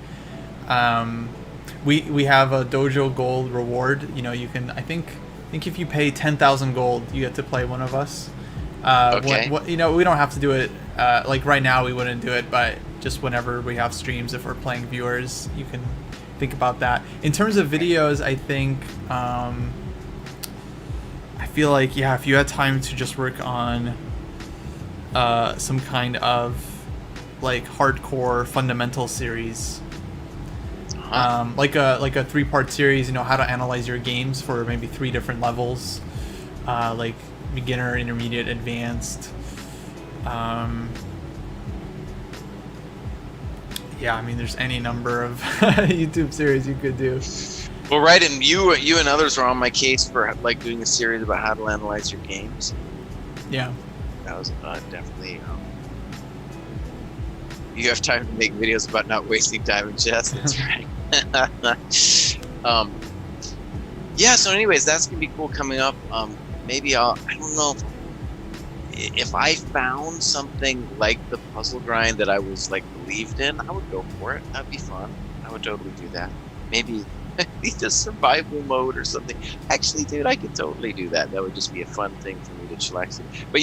We have a Dojo Gold reward. You can. I think if you pay 10,000 gold, you get to play one of us. Okay. We don't have to do it. Like right now, we wouldn't do it, but just whenever we have streams, if we're playing viewers, you can think about that. In terms of videos, I think I feel like if you had time to just work on some kind of like hardcore fundamental series, like a 3-part series, how to analyze your games for maybe 3 different levels, like beginner, intermediate, advanced. Yeah, I mean, there's any number of YouTube series you could do. Well, right, and you and others were on my case for like doing a series about how to analyze your games. Yeah, that was definitely. You have time to make videos about not wasting time in chess. That's right. Yeah. So, anyways, that's gonna be cool coming up. Maybe I don't know if I found something like the puzzle grind that I was like believed in, I would go for it. That'd be fun. I would totally do that. Maybe just survival mode or something. Actually, dude, I could totally do that. That would just be a fun thing for me to chillax. But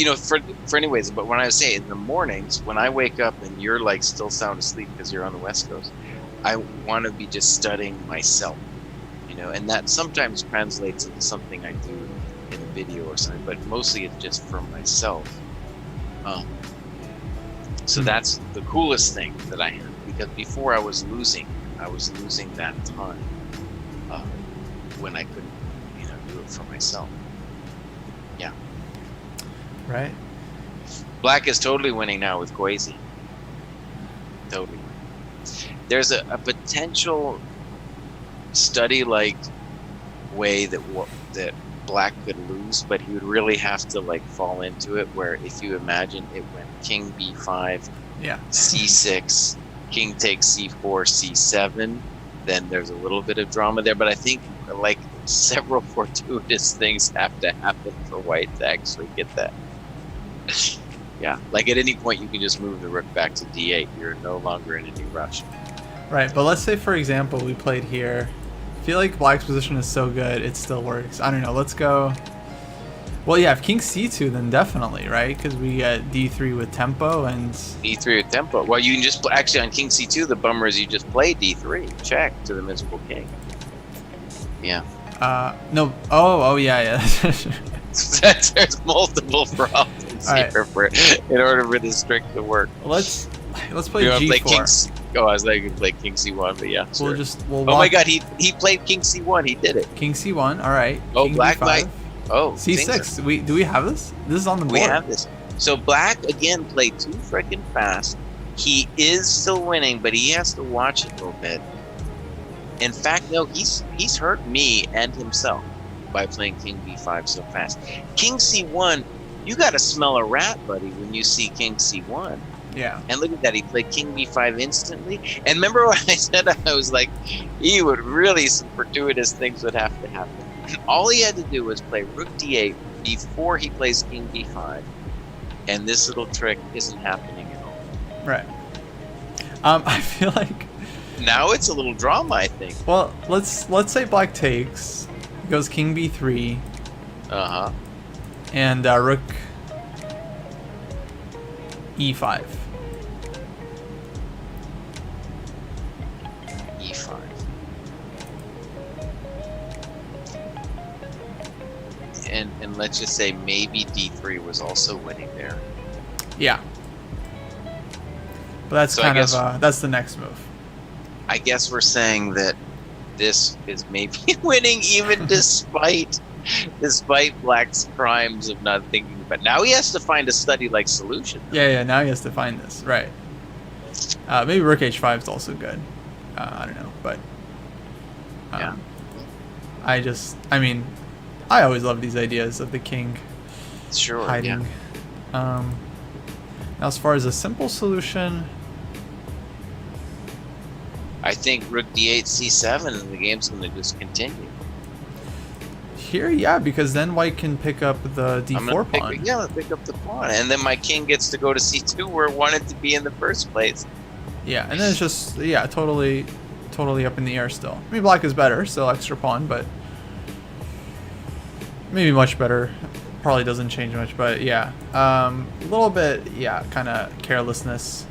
for anyways, but when I was saying in the mornings when I wake up and you're like still sound asleep because you're on the West Coast, I want to be just studying myself, and that sometimes translates into something I do in a video or something, but mostly it's just for myself. So that's the coolest thing that I have, because before I was losing that time when I couldn't do it for myself. Yeah. Right. Black is totally winning now with Kwesi. Totally winning. There's a potential study-like way that Black could lose, but he would really have to like fall into it, where if you imagine it went King B5, C6, King takes C4, C7, then there's a little bit of drama there, but I think like several fortuitous things have to happen for White to actually get that. Yeah, like at any point you can just move the rook back to D8. You're no longer in any rush. Right, but let's say for example we played here. I feel like Black's position is so good it still works. I don't know, let's go. Well, yeah, if King C2, then definitely, right? Because we get D3 with tempo and D3 with tempo. Well, you can just actually on King C2. The bummer is you just play D3 check to the miserable king. Yeah. No. Oh, yeah. There's multiple problems here in order for this trick to work. Let's play G4. Play King I was like, you can play King C1, but yeah. Sure. We'll oh my God, he played King C1. He did it. King C1. All right. Oh, King Black B5. might. Oh, C6. Do we have this? This is on the board. We have this. So Black again played too freaking fast. He is still winning, but he has to watch it a little bit. In fact, no, he's hurt me and himself by playing king b5 so fast. King c1, you got to smell a rat, buddy, when you see king c1. Yeah. And look at that, he played king b5 instantly. And remember what I said? I was like, he would really, some fortuitous things would have to happen. All he had to do was play rook d8 before he plays king b5. And this little trick isn't happening at all. Right. I feel like now it's a little drama, I think. Well, let's say black takes, goes king b3. Uh-huh. And rook e5. e5. And let's just say maybe d3 was also winning there. Yeah. But that's So kind of that's the next move. I guess we're saying that this is maybe winning even despite Black's crimes of not thinking. But now he has to find a study-like solution. Yeah. Now he has to find this, right? Maybe rook h5 is also good. I don't know, but yeah. I mean, I always love these ideas of the king hiding. Yeah. Now, as far as a simple solution, I think rook d8 c7 and the game's going to just continue. Here, yeah, because then white can pick up the d4 pawn. Pick up the pawn. And then my king gets to go to c2 where it wanted to be in the first place. Yeah, and then it's just, yeah, totally up in the air still. I mean, black is better, still extra pawn, but maybe much better. Probably doesn't change much, but yeah. A little bit, yeah, kind of carelessness.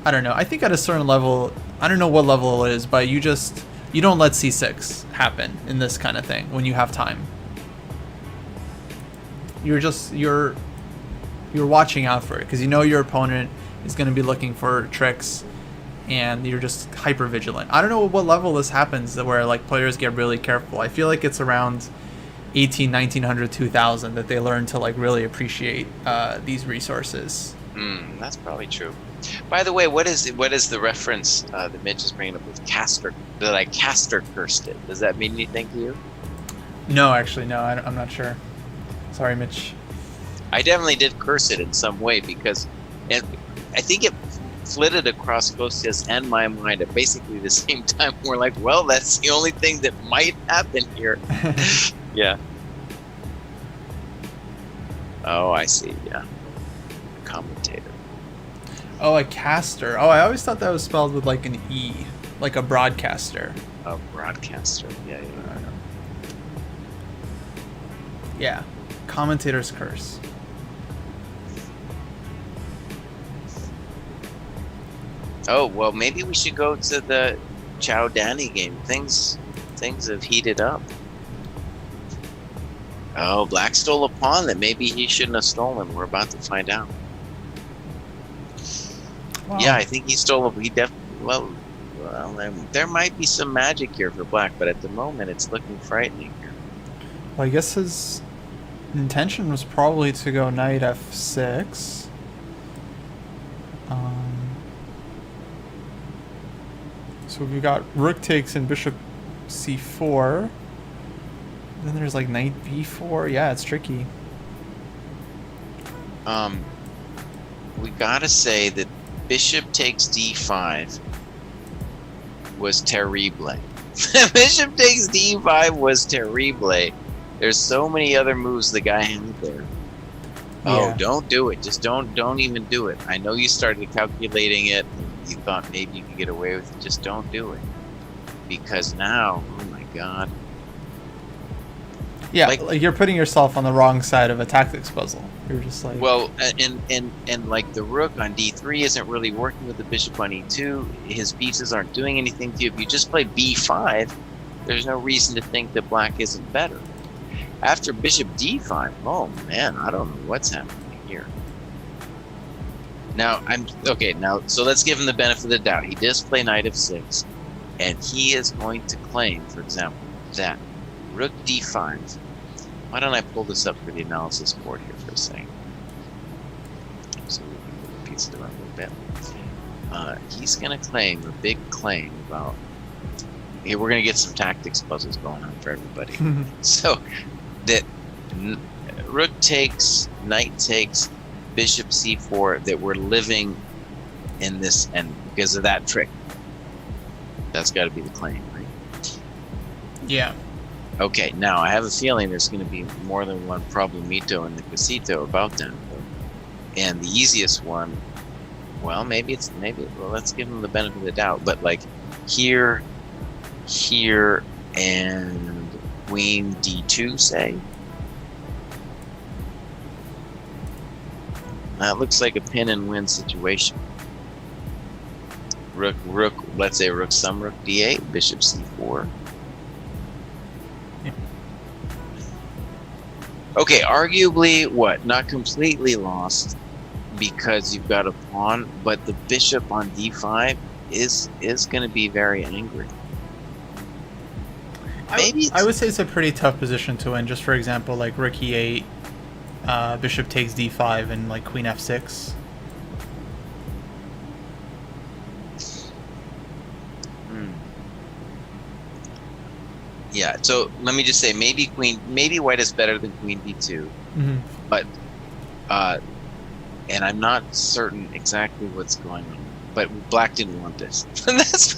I don't know. I think at a certain level, I don't know what level it is, but you don't let c6 happen in this kind of thing when you have time. You're watching out for it because you know your opponent is going to be looking for tricks, and you're just hyper vigilant. I don't know what level this happens where like players get really careful. I feel like it's around 1900, 2000 that they learn to like really appreciate these resources. That's probably true. By the way, what is the reference that Mitch is bringing up with caster? That I caster cursed it. Does that mean anything to you? No, actually, no. I'm not sure. Sorry, Mitch. I definitely did curse it in some way because, and I think it flitted across Kostia's and my mind at basically the same time. We're like, well, that's the only thing that might happen here. Yeah. Oh, I see. Yeah. Commentator. Oh, a caster. Oh, I always thought that was spelled with like an E, like a broadcaster. A broadcaster. Yeah. Yeah. Commentator's curse. Oh, well, maybe we should go to the Chow Danny game. Things have heated up. Oh, Black stole a pawn that maybe he shouldn't have stolen. We're about to find out. Wow. Yeah, I think he stole. He definitely. Well, there might be some magic here for Black, but at the moment, it's looking frightening here. Well, I guess his intention was probably to go knight f6. So we've got rook takes and bishop c4. Then there's like knight b4. Yeah, it's tricky. We gotta say that bishop takes d5 was terrible. Bishop takes d5 was terrible. There's so many other moves the guy had there. Oh, don't do it. Just don't even do it. I know you started calculating it. You thought maybe you could get away with it. Just don't do it. Because now, oh my God. Yeah, like you're putting yourself on the wrong side of a tactics puzzle. You're just like... Well, and like the rook on d3 isn't really working with the bishop on e2. His pieces aren't doing anything to you. If you just play b5, there's no reason to think that black isn't better. After bishop d5, oh man, I don't know what's happening here. Now, so let's give him the benefit of the doubt. He does play knight f6, and he is going to claim, for example, that rook d5. Why don't I pull this up for the analysis board here for a second? So we can piece it around a little bit. He's going to claim a big claim about here we're gonna get some tactics puzzles going on for everybody. So that rook takes, knight takes, bishop c4, that we're living in this, and because of that trick. That's got to be the claim, right? Yeah. Okay, now I have a feeling there's going to be more than one problemito in the quesito about that. And the easiest one, well, well, let's give them the benefit of the doubt, but like here, and queen d2, say. That looks like a pin and win situation. Rook, let's say rook d8, bishop c4. Yeah. Okay, arguably, not completely lost, because you've got a pawn, but the bishop on d5 is going to be very angry. Maybe I would say it's a pretty tough position to win. Just for example, like rook e8, bishop takes d5, and like queen f6. Yeah, so let me just say, maybe white is better than queen d2, but and I'm not certain exactly what's going on, but black didn't want this.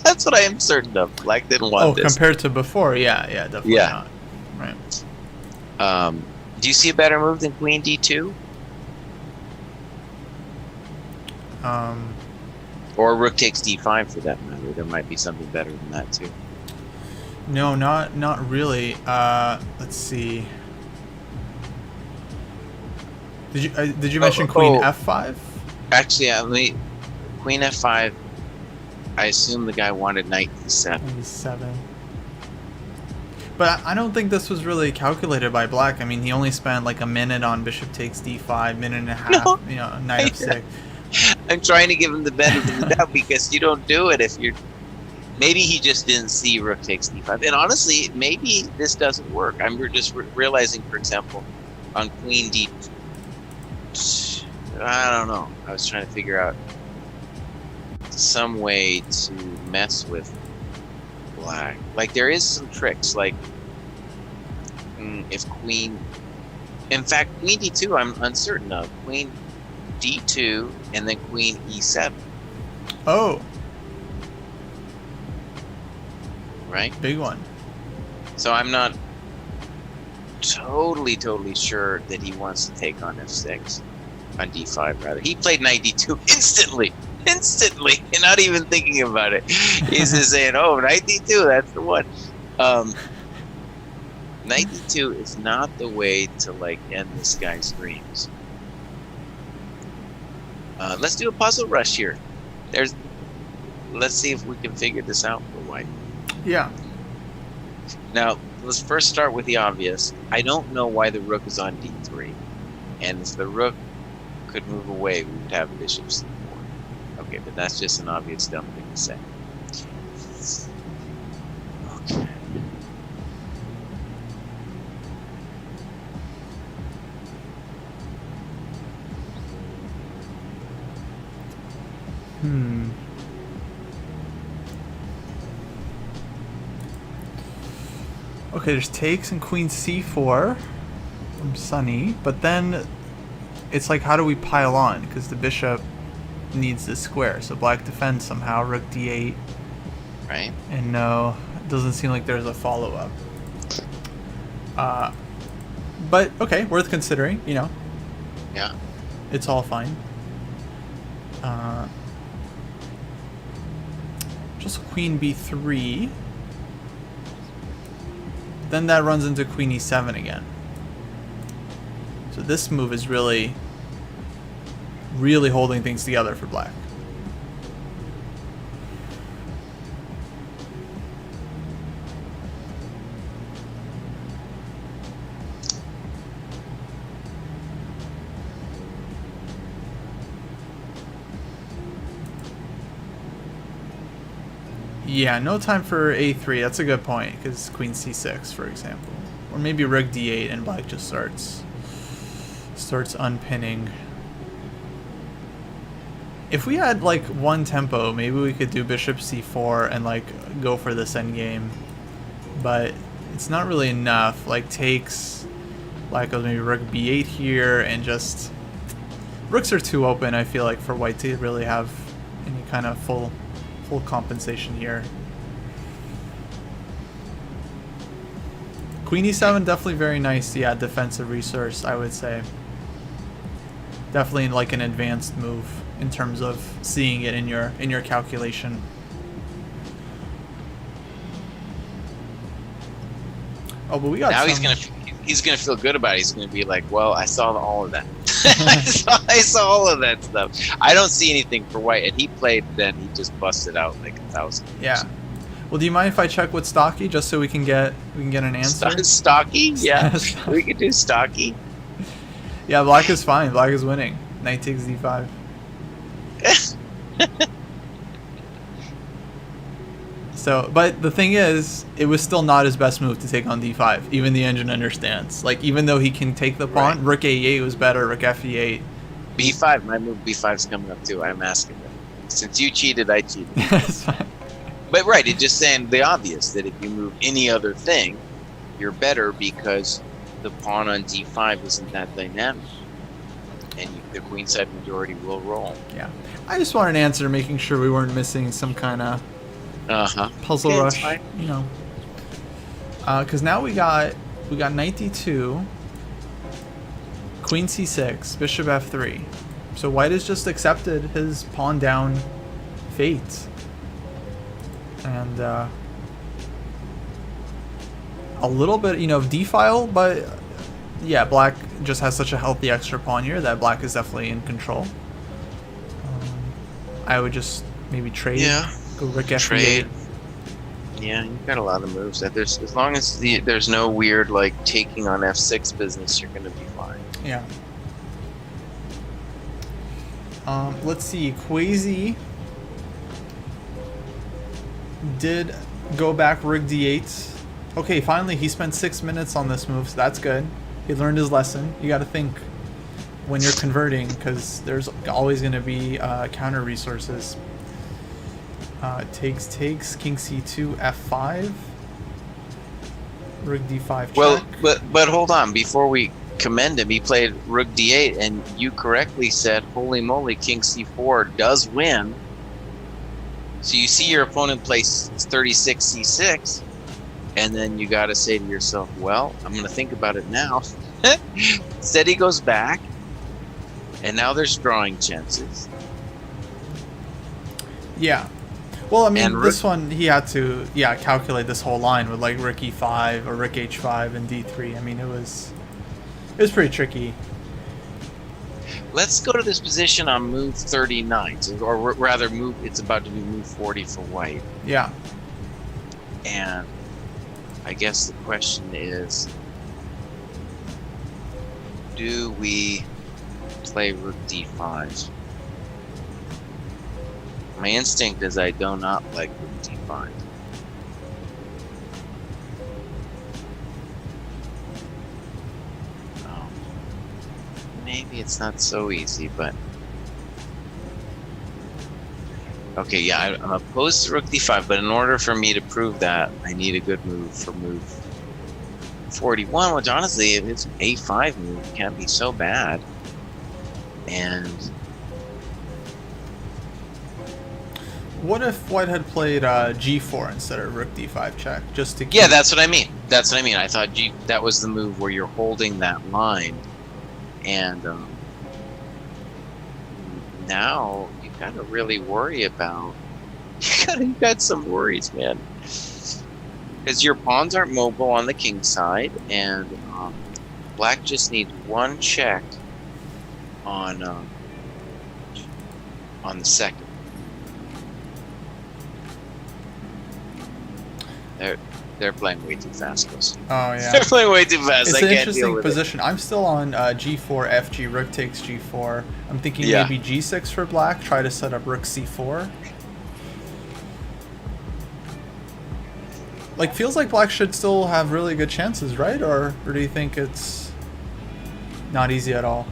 that's what I am certain of. Black didn't want this. Compared to before, yeah, definitely not. Right. Do you see a better move than queen d2? Or rook takes d5 for that matter. There might be something better than that too. No, not really. Let's see. Did you mention queen f5? Actually, queen f5. I assume the guy wanted knight e7. e7. But I don't think this was really calculated by black. I mean, he only spent like a minute on bishop takes d5, minute and a half. No, knight f6. I'm trying to give him the benefit of the doubt, because you don't do it if you're. Maybe he just didn't see rook takes d5. And honestly, maybe this doesn't work. I'm just realizing, for example, on queen d... I don't know. I was trying to figure out some way to mess with black. Like, there is some tricks. Like, if queen... In fact, queen d2 I'm uncertain of. Queen d2 and then queen e7. Oh. Right? Big one. So I'm not totally sure that he wants to take on f6. On d5, rather. He played knight d2 instantly, and not even thinking about it. He's just saying, oh, knight d2, that's the one. Knight d2 is not the way to, like, end this guy's dreams. Let's do a puzzle rush here. Let's see if we can figure this out for white. Yeah. Now, let's first start with the obvious. I don't know why the rook is on d3. And if the rook could move away, we would have bishop c4. Okay, but that's just an obvious dumb thing to say. Okay. Okay, there's takes and queen c4 from Sunny, but then it's like, how do we pile on? Because the bishop needs this square, so black defends somehow. Rook d8. Right. And no, it doesn't seem like there's a follow-up. But okay, worth considering. Yeah. It's all fine. Just queen b3. Then that runs into queen e7 again. So this move is really holding things together for black. Yeah, no time for a3. That's a good point, because queen c6, for example. Or maybe rook d8 and black just starts unpinning. If we had like one tempo, maybe we could do bishop c4 and like go for this endgame. But it's not really enough. Like takes, like maybe rook b8 here, and just rooks are too open. I feel like for white to really have any kind of full compensation here. Queen e7 definitely very nice. Yeah, defensive resource, I would say. Definitely like an advanced move in terms of seeing it in your calculation. Oh, but we got now some... he's gonna feel good about it. He's gonna be like, well, I saw all of that. I saw all of that stuff. I don't see anything for white, and he played. Then he just busted out like 1,000. Yeah. Well, do you mind if I check with Stocky just so we can get an answer? Stocky? Yeah, we could do Stocky. Yeah, black is fine. Black is winning. Knight takes d5. So, but the thing is, it was still not his best move to take on d5. Even the engine understands. Like, even though he can take the pawn, right. Rook a8 was better. Rook fe8. b5. My move b5 is coming up too. I'm asking them. Since you cheated, I cheated. That's fine. But right, it's just saying the obvious that if you move any other thing, you're better because the pawn on d5 isn't that dynamic, and the queenside majority will roll. Yeah, I just wanted an answer, making sure we weren't missing some kind of puzzle rush, you know. Because now we got knight d2, queen c6, bishop f3. So white has just accepted his pawn down fate. And a little bit, you know, of d-file, but yeah, black just has such a healthy extra pawn here that black is definitely in control. I would just maybe trade. Yeah. Go rook f8. Yeah, you've got a lot of moves. That there's, as long as there's no weird like taking on f6 business, you're gonna be fine. Yeah. Let's see, Quasi did go back rook d8. Okay, finally he spent 6 minutes on this move, so that's good. He learned his lesson. You got to think when you're converting, because there's always going to be counter resources. Takes, king c2, f5, rook d5 check. Well, but hold on, before we commend him, he played rook d8, and you correctly said, holy moly, king c4 does win. So you see your opponent plays 36 c6, and then you got to say to yourself, well, I'm going to think about it now. Instead he goes back, and now there's drawing chances. Yeah. Well, I mean, this one, he had to, calculate this whole line with, like, rook e5 or rook h5 and d3. I mean, it was pretty tricky. Let's go to this position on move 39, or rather, it's about to be move 40 for white. Yeah. And I guess the question is, do we play rook d5? My instinct is I do not like rook d5. Maybe it's not so easy, but okay, yeah, I'm opposed to rook d5, but in order for me to prove that, I need a good move for move 41, which honestly, if it's an a5 move, it can't be so bad. And what if white had played g4 instead of rook d5 check, just to keep... Yeah, that's what I mean. That's what I mean. I thought that was the move where you're holding that line. And now you gotta really worry about. You got some worries, man, because your pawns aren't mobile on the king side, and black just needs one check on the second. They're playing way too fast, Chris. Oh, yeah. They're playing way too fast. It's an interesting position. I'm still on g4, fg, rook takes g4. I'm thinking maybe g6 for black, try to set up rook c4. Like, feels like black should still have really good chances, right? Or do you think it's not easy at all?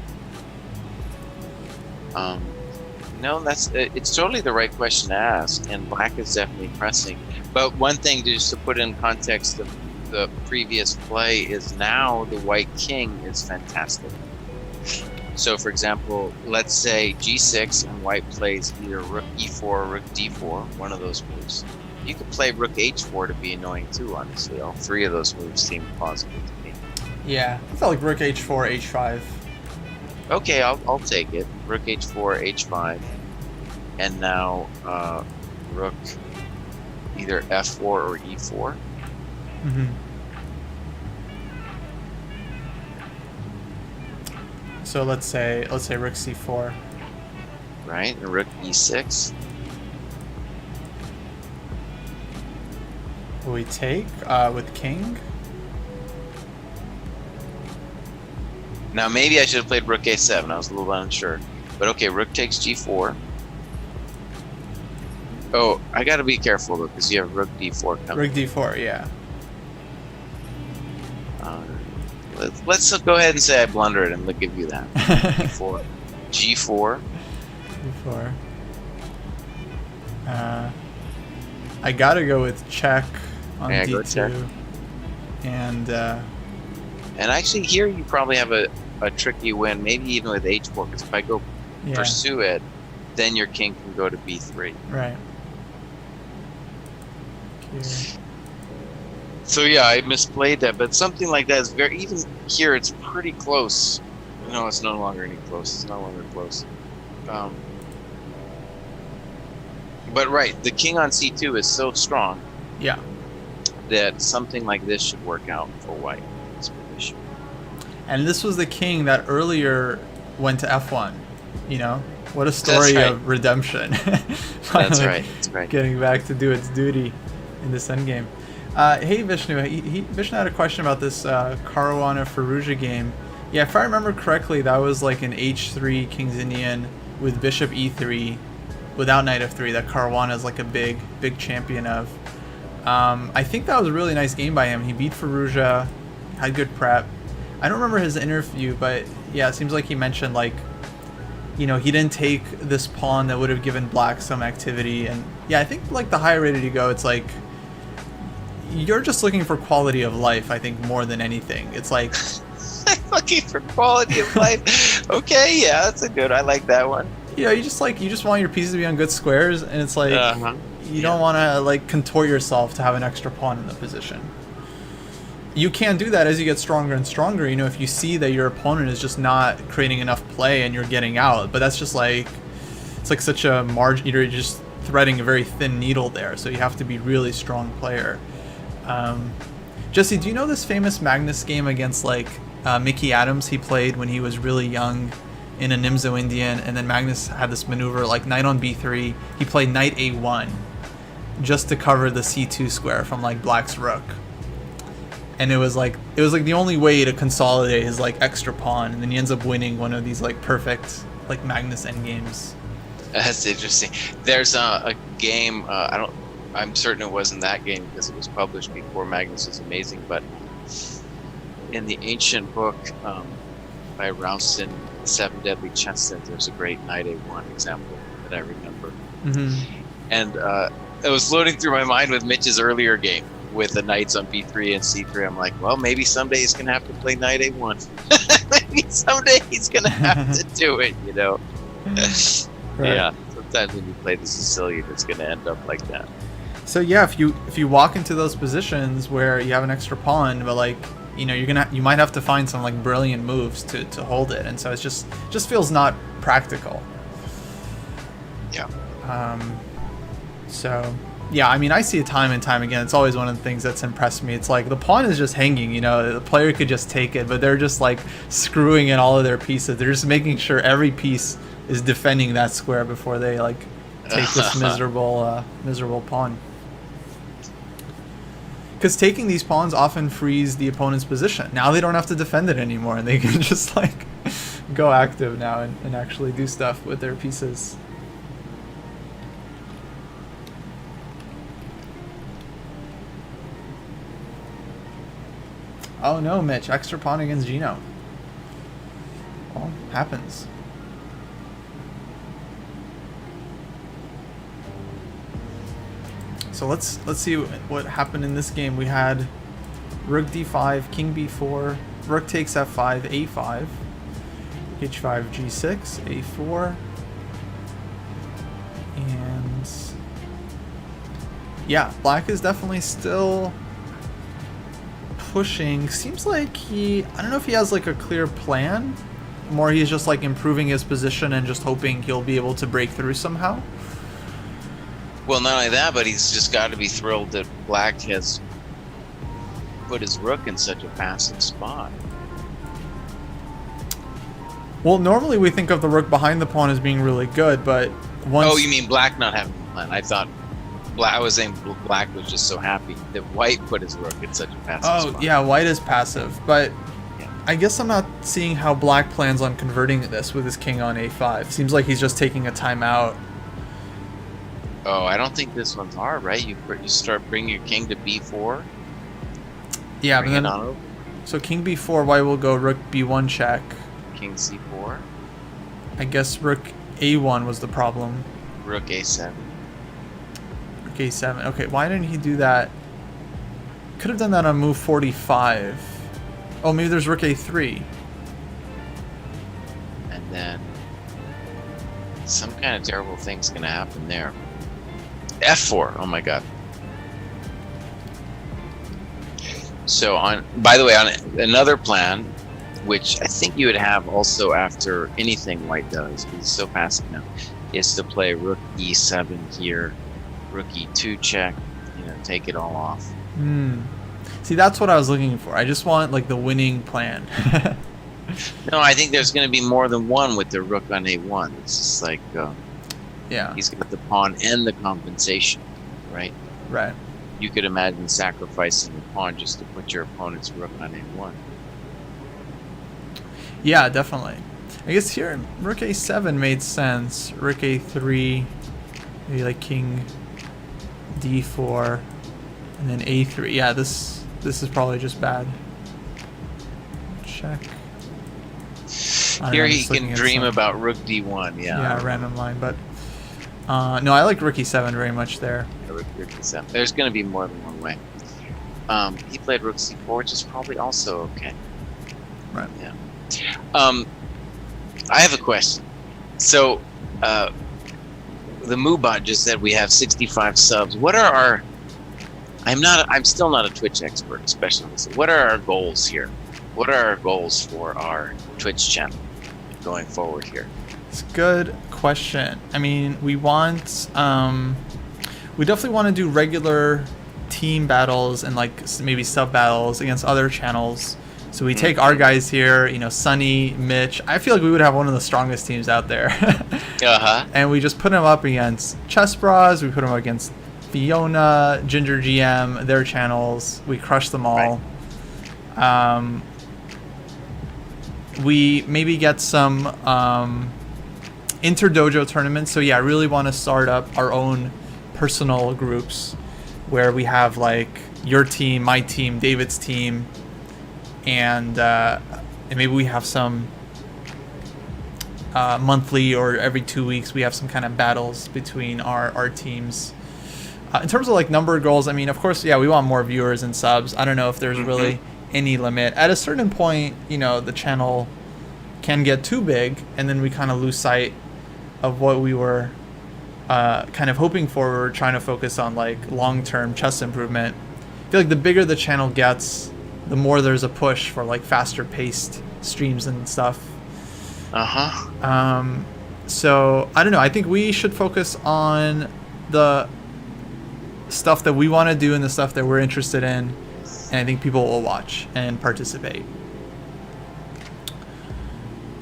No, that's it's totally the right question to ask, and black is definitely pressing. But one thing, just to put in context of the previous play, is now the white king is fantastic. So, for example, let's say g6 and white plays either rook e4 or rook d4, one of those moves. You could play rook h4 to be annoying too, honestly. All three of those moves seem plausible to me. Yeah, I felt like rook h4, h5. Okay, I'll take it. Rook h4, h5. And now rook either f4 or e4. Mm-hmm. So let's say rook c4. Right, and rook e6. We take with king. Now maybe I should have played rook a7. I was a little unsure. But okay, rook takes g4. Oh, I gotta be careful though, because you have rook d4 coming. Rook d4, yeah. Let's go ahead and say I blundered and we'll give you that. g4. G4. G4. I gotta go with check on d2. Go check. And actually here you probably have a tricky win, maybe even with h4, because if I go pursue it, then your king can go to b3. Right. Okay. So yeah, I misplayed that, but something like that is very, even here it's pretty close. No, it's no longer any close. It's no longer close. But right, the king on c2 is so strong. Yeah. That something like this should work out for white in this position. And this was the king that earlier went to f1. You know, what a story That's right. of redemption. That's right. That's right. Getting back to do its duty in this endgame. Hey Vishnu, Vishnu had a question about this Caruana Fallujah game. Yeah, if I remember correctly, that was like an h3 King's Indian with bishop e3 without knight f3 that Caruana is like a big champion of. I think that was a really nice game by him. He beat Fallujah, had good prep. I don't remember his interview, but yeah, it seems like he mentioned like, you know, he didn't take this pawn that would have given black some activity. And yeah, I think like the higher rated you go, it's like, you're just looking for quality of life, I think, more than anything. It's like I'm looking for quality of life. Okay, yeah, that's a good. I like that one. You know, you just want your pieces to be on good squares, and it's like you don't want to like contort yourself to have an extra pawn in the position. You can do that as you get stronger and stronger. You know, if you see that your opponent is just not creating enough play and you're getting out, but that's just like, it's like such a margin. You're just threading a very thin needle there. So you have to be really strong player. Jesse, do you know this famous Magnus game against like Mickey Adams he played when he was really young in a Nimzo Indian, and then Magnus had this maneuver like knight on b3. He played knight a1 just to cover the c2 square from like black's rook, and it was like the only way to consolidate his like extra pawn, and then he ends up winning one of these like perfect like Magnus endgames. That's interesting. There's a game. I'm certain it wasn't that game because it was published before Magnus was amazing. But in the ancient book by Ralston, Seven Deadly Chess, there's a great knight a1 example that I remember. Mm-hmm. And it was floating through my mind with Mitch's earlier game with the knights on b3 and c3. I'm like, well, maybe someday he's gonna have to play knight a1. Maybe someday he's gonna have to do it, you know. Right. Yeah. Sometimes when you play the Sicilian, it's gonna end up like that. So yeah, if you walk into those positions where you have an extra pawn, but like, you know, you might have to find some like brilliant moves to hold it, and so it's just feels not practical. Yeah. So yeah, I mean, I see it time and time again. It's always one of the things that's impressed me. It's like the pawn is just hanging, you know, the player could just take it, but they're just like screwing in all of their pieces. They're just making sure every piece is defending that square before they like take this miserable pawn. Because taking these pawns often frees the opponent's position. Now they don't have to defend it anymore, and they can just like go active now and actually do stuff with their pieces. Oh no, Mitch, extra pawn against Gino. Well, happens. So let's see what happened in this game. We had rook d5, king b4, rook takes f5, a5, h5, g6, a4, and yeah, black is definitely still pushing. Seems like I don't know if he has like a clear plan, more he's just like improving his position and just hoping he'll be able to break through somehow. Well, not only that, but he's just got to be thrilled that black has put his rook in such a passive spot. Well, normally we think of the rook behind the pawn as being really good, but once... Oh, you mean black not having a plan? I thought I was saying black was just so happy that white put his rook in such a passive spot. Oh, yeah, white is passive, but yeah. I guess I'm not seeing how black plans on converting this with his king on a5. Seems like he's just taking a timeout. Oh, I don't think this one's hard, right? You start bringing your king to b4. Yeah, bring but then... it on over. So king b4, white will go rook b1 check. King c4. I guess rook a1 was the problem. Rook a7. Rook a7. Okay, why didn't he do that? Could have done that on move 45. Oh, maybe there's rook a3. And then some kind of terrible thing's going to happen there. f4. Oh my god. So by the way, on another plan, which I think you would have also after anything white does, because it's so passive now, is to play rook e7 here, rook e2 check, take it all off. See, that's what I was looking for. I just want like the winning plan. No, I think there's going to be more than one with the rook on a1. It's just like, yeah, he's got the pawn and the compensation, right? Right. You could imagine sacrificing the pawn just to put your opponent's rook on a1. Yeah, definitely. I guess here rook a7 made sense. Rook a3, maybe like king d4, and then a3. Yeah, this is probably just bad. Check. Here he can dream about rook d1. Yeah, random line, but no, I like rook e7 very much there. Rook e7. There's going to be more than one way. He played rook c4, which is probably also okay. Right. Yeah. I have a question. So, the Moobot just said we have 65 subs. What are our... I'm still not a Twitch expert, especially this. What are our goals here? What are our goals for our Twitch channel going forward here? It's a good question. I mean, we want... we definitely want to do regular team battles and like maybe sub battles against other channels. So we take our guys here, Sunny, Mitch. I feel like we would have one of the strongest teams out there. And we just put them up against Chess Bras. We put them up against Fiona, Ginger GM, their channels. We crush them all. Right. We maybe get some inter-dojo tournaments. So yeah, I really want to start up our own personal groups where we have like your team, my team, David's team, and maybe we have some monthly or every 2 weeks we have some kind of battles between our teams. In terms of like number goals, I mean, of course, yeah, we want more viewers and subs. I don't know if there's really any limit. At a certain point, the channel can get too big, and then we kind of lose sight of what we were kind of hoping for. We're trying to focus on like long-term chess improvement. I feel like the bigger the channel gets, the more there's a push for like faster paced streams and stuff. So I don't know. I think we should focus on the stuff that we want to do and the stuff that we're interested in, and I think people will watch and participate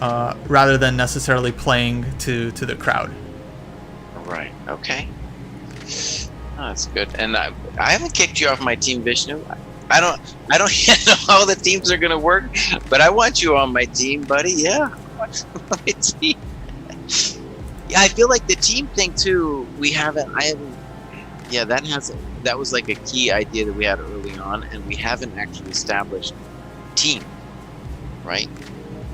rather than necessarily playing to the crowd. Right. Okay. Oh, that's good. And I haven't kicked you off my team, Vishnu. I don't yet know how the teams are gonna work, but I want you on my team, buddy. Yeah, I want you on my team. Yeah, I feel like the team thing too. I haven't. Yeah, that was like a key idea that we had early on, and we haven't actually established team. Right.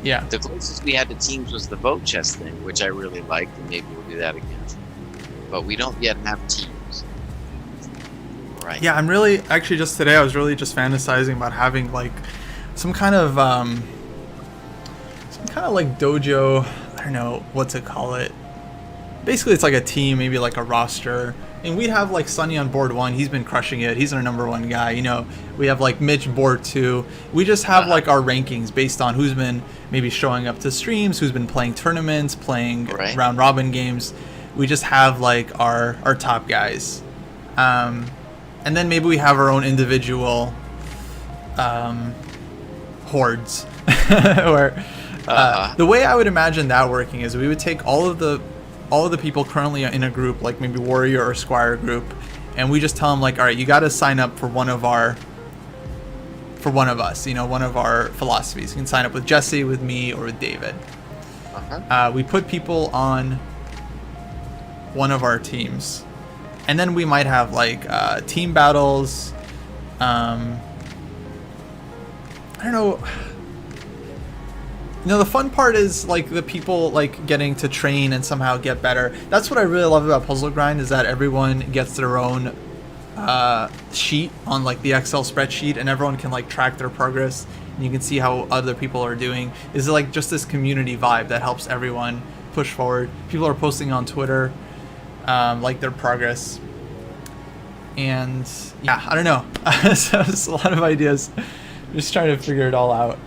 Yeah. The closest we had to teams was the vote chess thing, which I really liked, and maybe we'll do that again. But we don't yet have teams. Right. Yeah, I'm really actually just today I was really just fantasizing about having like some kind of like dojo, I don't know what to call it. Basically it's like a team, maybe like a roster. And we'd have like Sunny on board 1, he's been crushing it. He's our #1 guy, you know. We have like Mitch board 2. We just have like our rankings based on who's been maybe showing up to streams, who's been playing tournaments, playing round robin games. We just have like our top guys. And then maybe we have our own individual hordes. Where the way I would imagine that working is we would take all of the people currently in a group, like maybe Warrior or Squire group, and we just tell them like, all right, you got to sign up for one of us, you know, one of our philosophies. You can sign up with Jesse, with me, or with David. We put people on one of our teams, and then we might have like team battles. I don't know. You know, the fun part is like the people like getting to train and somehow get better. That's what I really love about Puzzle Grind, is that everyone gets their own sheet on like the Excel spreadsheet, and everyone can like track their progress, and you can see how other people are doing. Is like just this community vibe that helps everyone push forward. People are posting on Twitter like their progress, and yeah, I don't know. So it's a lot of ideas. Just trying to figure it all out.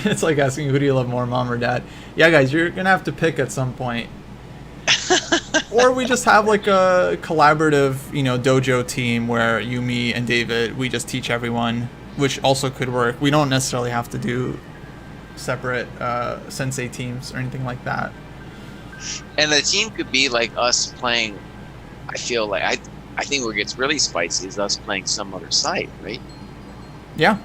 It's like asking, who do you love more, mom or dad? Yeah, guys, you're gonna have to pick at some point. Or we just have like a collaborative, you know, dojo team where you, me, and David, we just teach everyone, which also could work. We don't necessarily have to do separate sensei teams or anything like that. And the team could be like us playing. I feel like I think where it gets really spicy is us playing some other site, right? Yeah.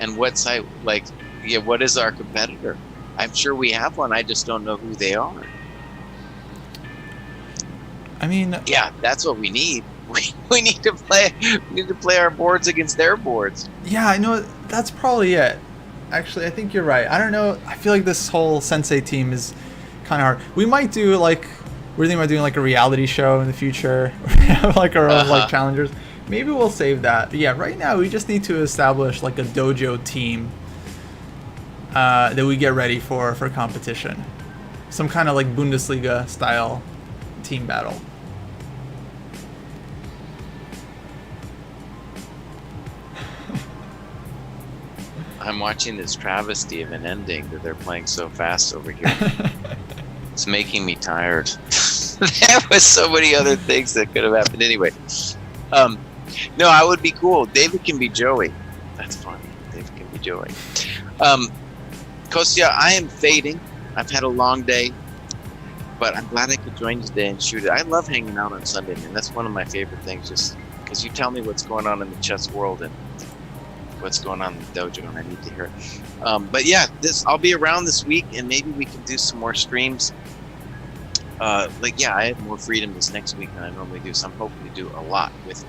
And what site, like, yeah, what is our competitor? I'm sure we have one. I just don't know who they are. I mean, yeah, that's what we need. We need to play. We need to play our boards against their boards. Yeah, I know. That's probably it. Actually, I think you're right. I don't know. I feel like this whole sensei team is kind of hard. We might do like, we're thinking about doing like a reality show in the future. Like our own like challengers. Maybe we'll save that. But yeah, right now we just need to establish like a dojo team that we get ready for competition. Some kind of like Bundesliga style team battle. I'm watching this travesty of an ending that they're playing so fast over here. It's making me tired. There was so many other things that could have happened anyway. No, I would be cool. David can be Joey. That's funny. David can be Joey. Kostya, I am fading. I've had a long day, but I'm glad I could join you today and shoot it. I love hanging out on Sunday, man. That's one of my favorite things, just because you tell me what's going on in the chess world and what's going on in the dojo, and I need to hear it. But yeah, I'll be around this week, and maybe we can do some more streams. Like, yeah, I have more freedom this next week than I normally do, so I'm hoping to do a lot with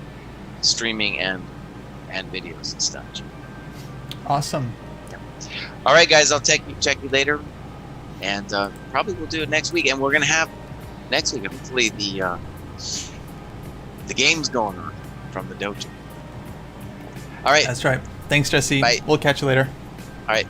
streaming and videos and stuff. Awesome. Yeah. All right, guys, I'll check you later, and probably we'll do it next week. And we're gonna have next week, hopefully, the games going on from the dojo. All right. That's right. Thanks, Jesse. Bye. We'll catch you later. All right.